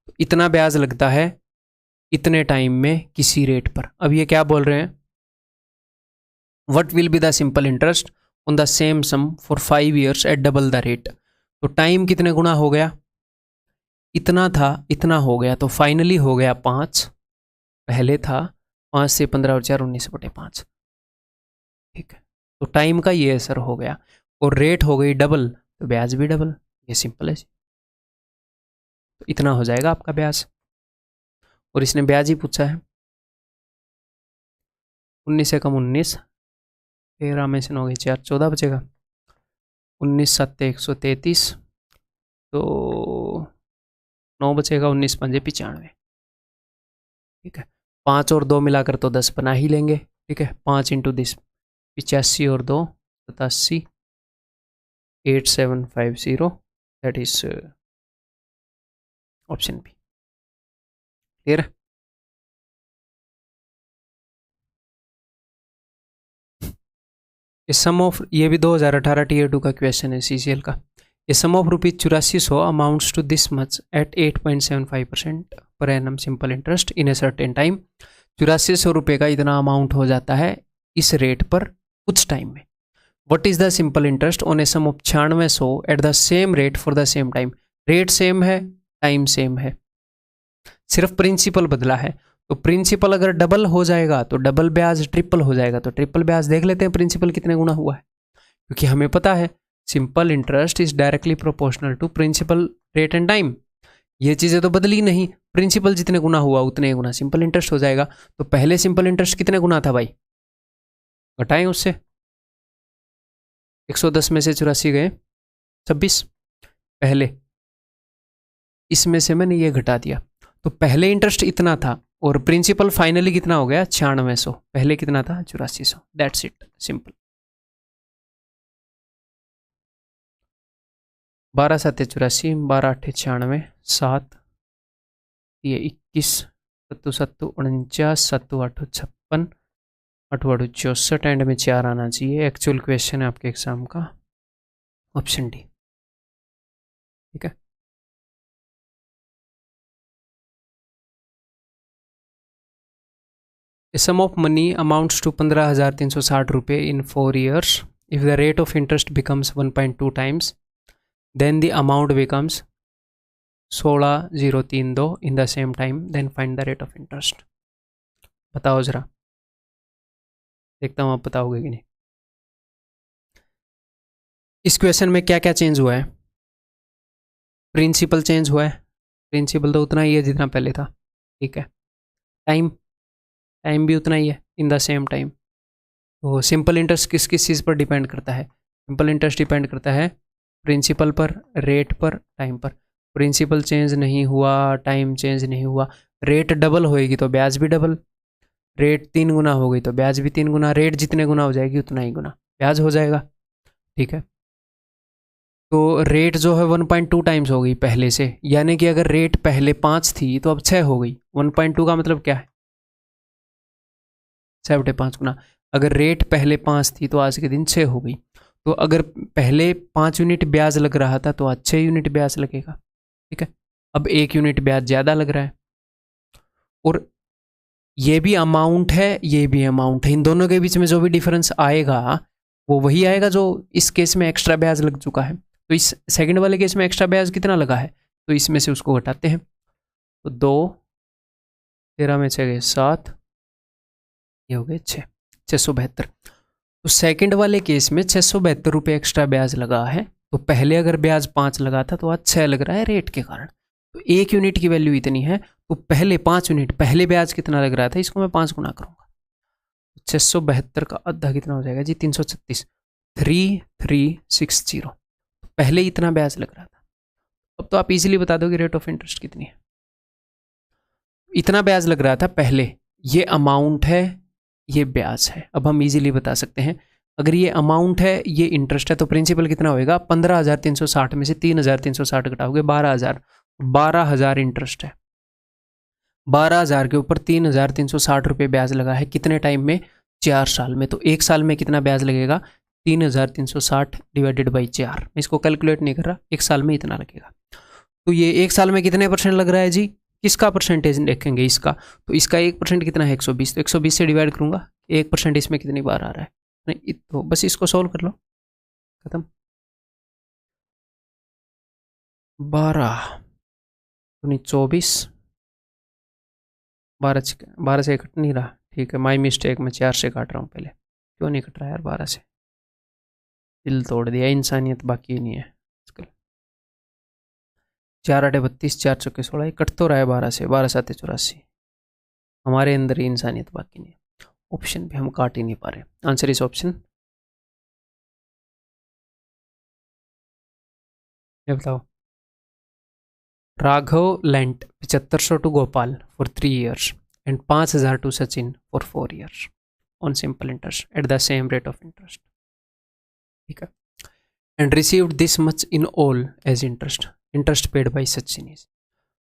तो इतना ब्याज लगता है इतने टाइम में किसी रेट पर। अब ये क्या बोल रहे हैं, what will be the simple interest on the same sum for 5 years at double the rate. तो टाइम कितने गुना हो गया, इतना था इतना हो गया, तो फाइनली हो गया 5, पहले था 5 से 15 और 4 19/5। ठीक है, तो टाइम का ये असर हो गया, और रेट हो गई डबल, तो ब्याज भी डबल। ये सिंपल है जी, तो इतना हो जाएगा आपका ब्याज। और इसने ब्याज ही पूछा है, 19 से कम 19, 13 में से 9 गई 4, 14 बचेगा, 19 7 133, तो 9 बचेगा, 19 पंजे 95। ठीक है, 5 और 2 मिलाकर तो 10 बना ही लेंगे। ठीक है, 5 इंटू 10 85 और 2 87, 8750, that is option B. Clear है? इस सम ऑफ, ये भी 2018 टीयर 2 का क्वेश्चन है सीसीएल का। A sum of rupees 8400 amounts to this much at 8.75% per annum simple interest in a certain time. 8400 रुपये का इतना अमाउंट हो जाता है इस रेट पर कुछ टाइम में। What is the simple interest on a sum of 9600 at the same rate for the same time. Rate same है, टाइम सेम है, सिर्फ प्रिंसिपल बदला है। तो प्रिंसिपल अगर डबल हो जाएगा तो डबल ब्याज, ट्रिपल हो जाएगा तो ट्रिपल ब्याज। देख लेते हैं प्रिंसिपल कितने गुना हुआ है, क्योंकि हमें पता है simple interest is directly proportional to principal rate and time. ये चीज़ें तो बदली नहीं, प्रिंसिपल जितने गुना हुआ उतने गुना सिंपल इंटरेस्ट हो जाएगा। तो पहले सिंपल इंटरेस्ट कितने गुना था भाई, घटाएं उससे, 110 में से 84 गए 26, पहले इसमें से मैंने ये घटा दिया। तो पहले इंटरेस्ट इतना था और प्रिंसिपल फाइनली कितना हो गया 9600, पहले कितना था 8400। That's it, simple. 12 7 84, 12 8 96, 7 ये 21, सत्तू सत्तू 49, सत्तू 8 56, 8 8 64, एंड में 4 आना चाहिए। एक्चुअल क्वेश्चन है आपके एग्जाम का ऑप्शन डी। ठीक है, A sum of money amounts to 15,360 रुपये in 4 years. If the rate of interest becomes 1.2 times, then the amount becomes 16,032 in the same time. Then find the rate of interest. बताओ जरा, देखता हूँ आप बताओगे कि नहीं। इस क्वेश्चन में क्या क्या चेंज हुआ है? प्रिंसिपल चेंज हुआ है, प्रिंसिपल तो उतना ही है जितना पहले था। ठीक है, टाइम भी उतना ही है, इन द सेम टाइम। तो सिंपल इंटरेस्ट किस किस चीज़ पर डिपेंड करता है? सिंपल इंटरेस्ट डिपेंड करता है प्रिंसिपल पर, रेट पर, टाइम पर। प्रिंसिपल चेंज नहीं हुआ, टाइम चेंज नहीं हुआ, रेट डबल होएगी तो ब्याज भी डबल, रेट 3 गुना हो गई तो ब्याज भी 3 गुना, रेट जितने गुना हो जाएगी उतना ही गुना ब्याज हो जाएगा। ठीक है, तो रेट जो है 1.2 टाइम्स हो गई पहले से, यानी कि अगर रेट पहले 5 थी तो अब 6 हो गई। 1.2 का मतलब क्या है? 6/5 गुना। अगर रेट पहले 5 थी तो आज के दिन 6 हो गई। तो अगर पहले 5 यूनिट ब्याज लग रहा था तो आज 6 यूनिट ब्याज लगेगा। ठीक है, अब 1 यूनिट ब्याज ज़्यादा लग रहा है, और ये भी अमाउंट है, ये भी अमाउंट है। इन दोनों के बीच में जो भी डिफरेंस आएगा वो वही आएगा जो इस केस में एक्स्ट्रा ब्याज लग चुका है। तो इस सेकंड वाले केस में एक्स्ट्रा ब्याज कितना लगा है, तो इसमें से उसको घटाते हैं। तो 2, 13 में 6 गए 7, ये हो गए 672। तो सेकंड वाले केस में 672 रुपये एक्स्ट्रा ब्याज लगा है। तो पहले अगर ब्याज 5 लगा था तो आज 6 लग रहा है रेट के कारण। तो 1 यूनिट की वैल्यू इतनी है, तो पहले 5 यूनिट, पहले ब्याज कितना लग रहा था, इसको मैं 5 गुना करूँगा। 672 का आधा कितना हो जाएगा जी? 336, 3360। पहले इतना ब्याज लग रहा था। अब तो आप इजीली बता दोगे रेट ऑफ इंटरेस्ट कितनी है। इतना ब्याज लग रहा था पहले, ये अमाउंट है, ये ब्याज है। अब हम इजीली बता सकते हैं, अगर ये अमाउंट है, ये इंटरेस्ट है, तो प्रिंसिपल कितना होएगा? 15,360 में से 3,360 घटाओगे 12,000, 12,000 इंटरेस्ट है। 12,000 के ऊपर 3,360 रुपये ब्याज लगा है। कितने टाइम में? 4 साल में। तो 1 साल में कितना ब्याज लगेगा? 3,360 डिवाइडेड बाई 4। मैं इसको कैलकुलेट नहीं कर रहा, 1 साल में इतना लगेगा। तो ये 1 साल में कितने % लग रहा है जी? किसका परसेंटेज देखेंगे? इसका। तो इसका 1% कितना है? 120। तो 120 से डिवाइड करूंगा, 1% इसमें कितनी बार आ रहा है? नहीं, तो बस इसको सॉल्व कर लो, खत्म। 12 24, 12 से कट नहीं रहा। ठीक है, माई मिस्टेक, मैं 4 से काट रहा हूँ पहले। क्यों नहीं कट रहा यार 12 से? दिल तोड़ दिया, इंसानियत बाकी नहीं है आजकल। 4 8 32, 4 चौके 16, कट तो रहा है 12 से। 12 7 84, हमारे अंदर ही इंसानियत बाकी नहीं है। ऑप्शन भी हम काट ही नहीं पा रहे। आंसर इज ऑप्शन, ये बताओ। Raghav lent 7500 to Gopal for 3 years and 5,000 to Sachin for 4 years on simple interest at the same rate of interest. ठीक है, and received this much in all as interest paid by Sachin is.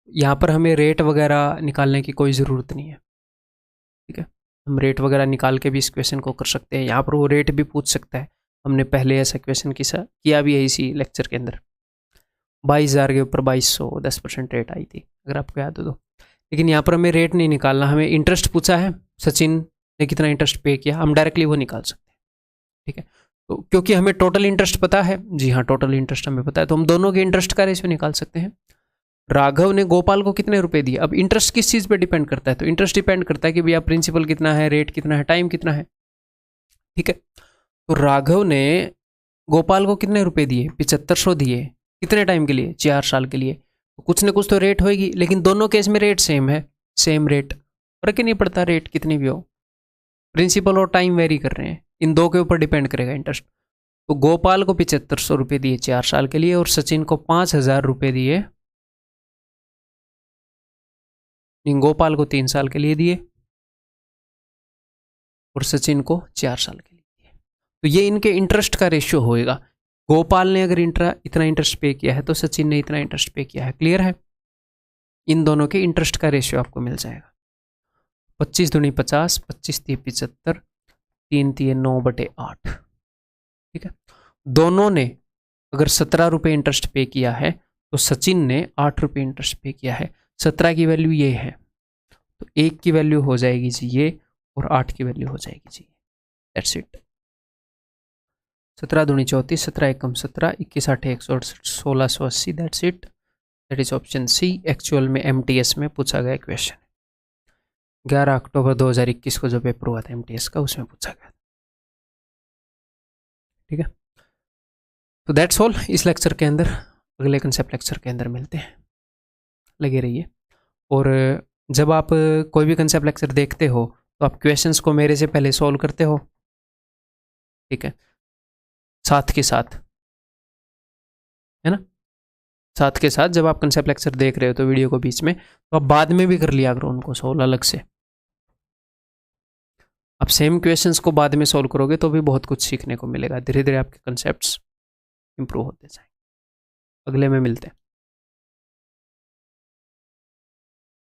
यहाँ पर हमें rate वगैरह निकालने की कोई ज़रूरत नहीं है। ठीक है, हम रेट वगैरह निकाल के भी इस क्वेश्चन को कर सकते हैं। यहाँ पर वो रेट भी पूछ सकता है, हमने पहले ऐसा क्वेश्चन किया भी है इसी लेक्चर के अंदर। 22,000 के ऊपर 2200 10% रेट आई थी, अगर आपको याद हो तो। लेकिन यहाँ पर हमें रेट नहीं निकालना, हमें इंटरेस्ट पूछा है, सचिन ने कितना इंटरेस्ट पे किया, हम डायरेक्टली वो निकाल सकते हैं। ठीक है, तो क्योंकि हमें टोटल इंटरेस्ट पता है, जी हाँ टोटल इंटरेस्ट हमें पता है, तो हम दोनों के इंटरेस्ट का रेशियो निकाल सकते हैं। राघव ने गोपाल को कितने रुपए दिए? अब इंटरेस्ट किस चीज़ पे डिपेंड करता है? तो इंटरेस्ट डिपेंड करता है कि भैया प्रिंसिपल कितना है, रेट कितना है, टाइम कितना है। ठीक है, तो राघव ने गोपाल को कितने रुपए दिए? 7500 दिए। कितने टाइम के लिए? 4 साल के लिए। तो कुछ ना कुछ तो रेट होएगी, लेकिन दोनों केस में रेट सेम है, सेम रेट, फर्क ही नहीं पड़ता रेट कितनी भी हो। प्रिंसिपल और टाइम वेरी कर रहे हैं, इन दो के ऊपर डिपेंड करेगा इंटरेस्ट। तो गोपाल को 7500 रुपये दिए 4 साल के लिए, और सचिन को 5,000 रुपये दिए, गोपाल को 3 साल के लिए दिए और सचिन को 4 साल के लिए दिए। तो ये इनके इंटरेस्ट का रेशियो होएगा। गोपाल ने अगर इतना इंटरेस्ट पे किया है तो सचिन ने इतना इंटरेस्ट पे किया है। क्लियर है? इन दोनों के इंटरेस्ट का रेशियो आपको मिल जाएगा। 25 दूनी 50, 25 3 75, 3 3 9/8। ठीक है, दोनों ने अगर 17 रुपये इंटरेस्ट पे किया है तो सचिन ने 8 रुपये इंटरेस्ट पे किया है। 17 की वैल्यू ये है, तो 1 की वैल्यू हो जाएगी जी ये, और 8 की वैल्यू हो जाएगी जी, दैट्स इट। 17 दूनी 34, 17 एकम 17, 21 8 168, 1680, that's it. That is option C. Actual में MTS में पूछा गया क्वेश्चन, 11 अक्टूबर 2021 को जो पेपर हुआ था MTS का, उसमें पूछा गया। ठीक है, तो दैट्स ऑल इस लेक्चर के अंदर। अगले कंसेप्ट लेक्चर के अंदर मिलते हैं, लगे रहिए। और जब आप कोई भी कंसेप्ट लेक्चर देखते हो तो आप क्वेश्चंस को मेरे से पहले सॉल्व करते हो, ठीक है, साथ के साथ, है ना, साथ के साथ जब आप कंसेप्ट लेक्चर देख रहे हो तो वीडियो को बीच में, तो आप बाद में भी कर लिया करो उनको सॉल्व अलग से। आप सेम क्वेश्चंस को बाद में सॉल्व करोगे तो भी बहुत कुछ सीखने को मिलेगा, धीरे धीरे आपके कंसेप्ट्स इंप्रूव होते जाएंगे। अगले में मिलते हैं।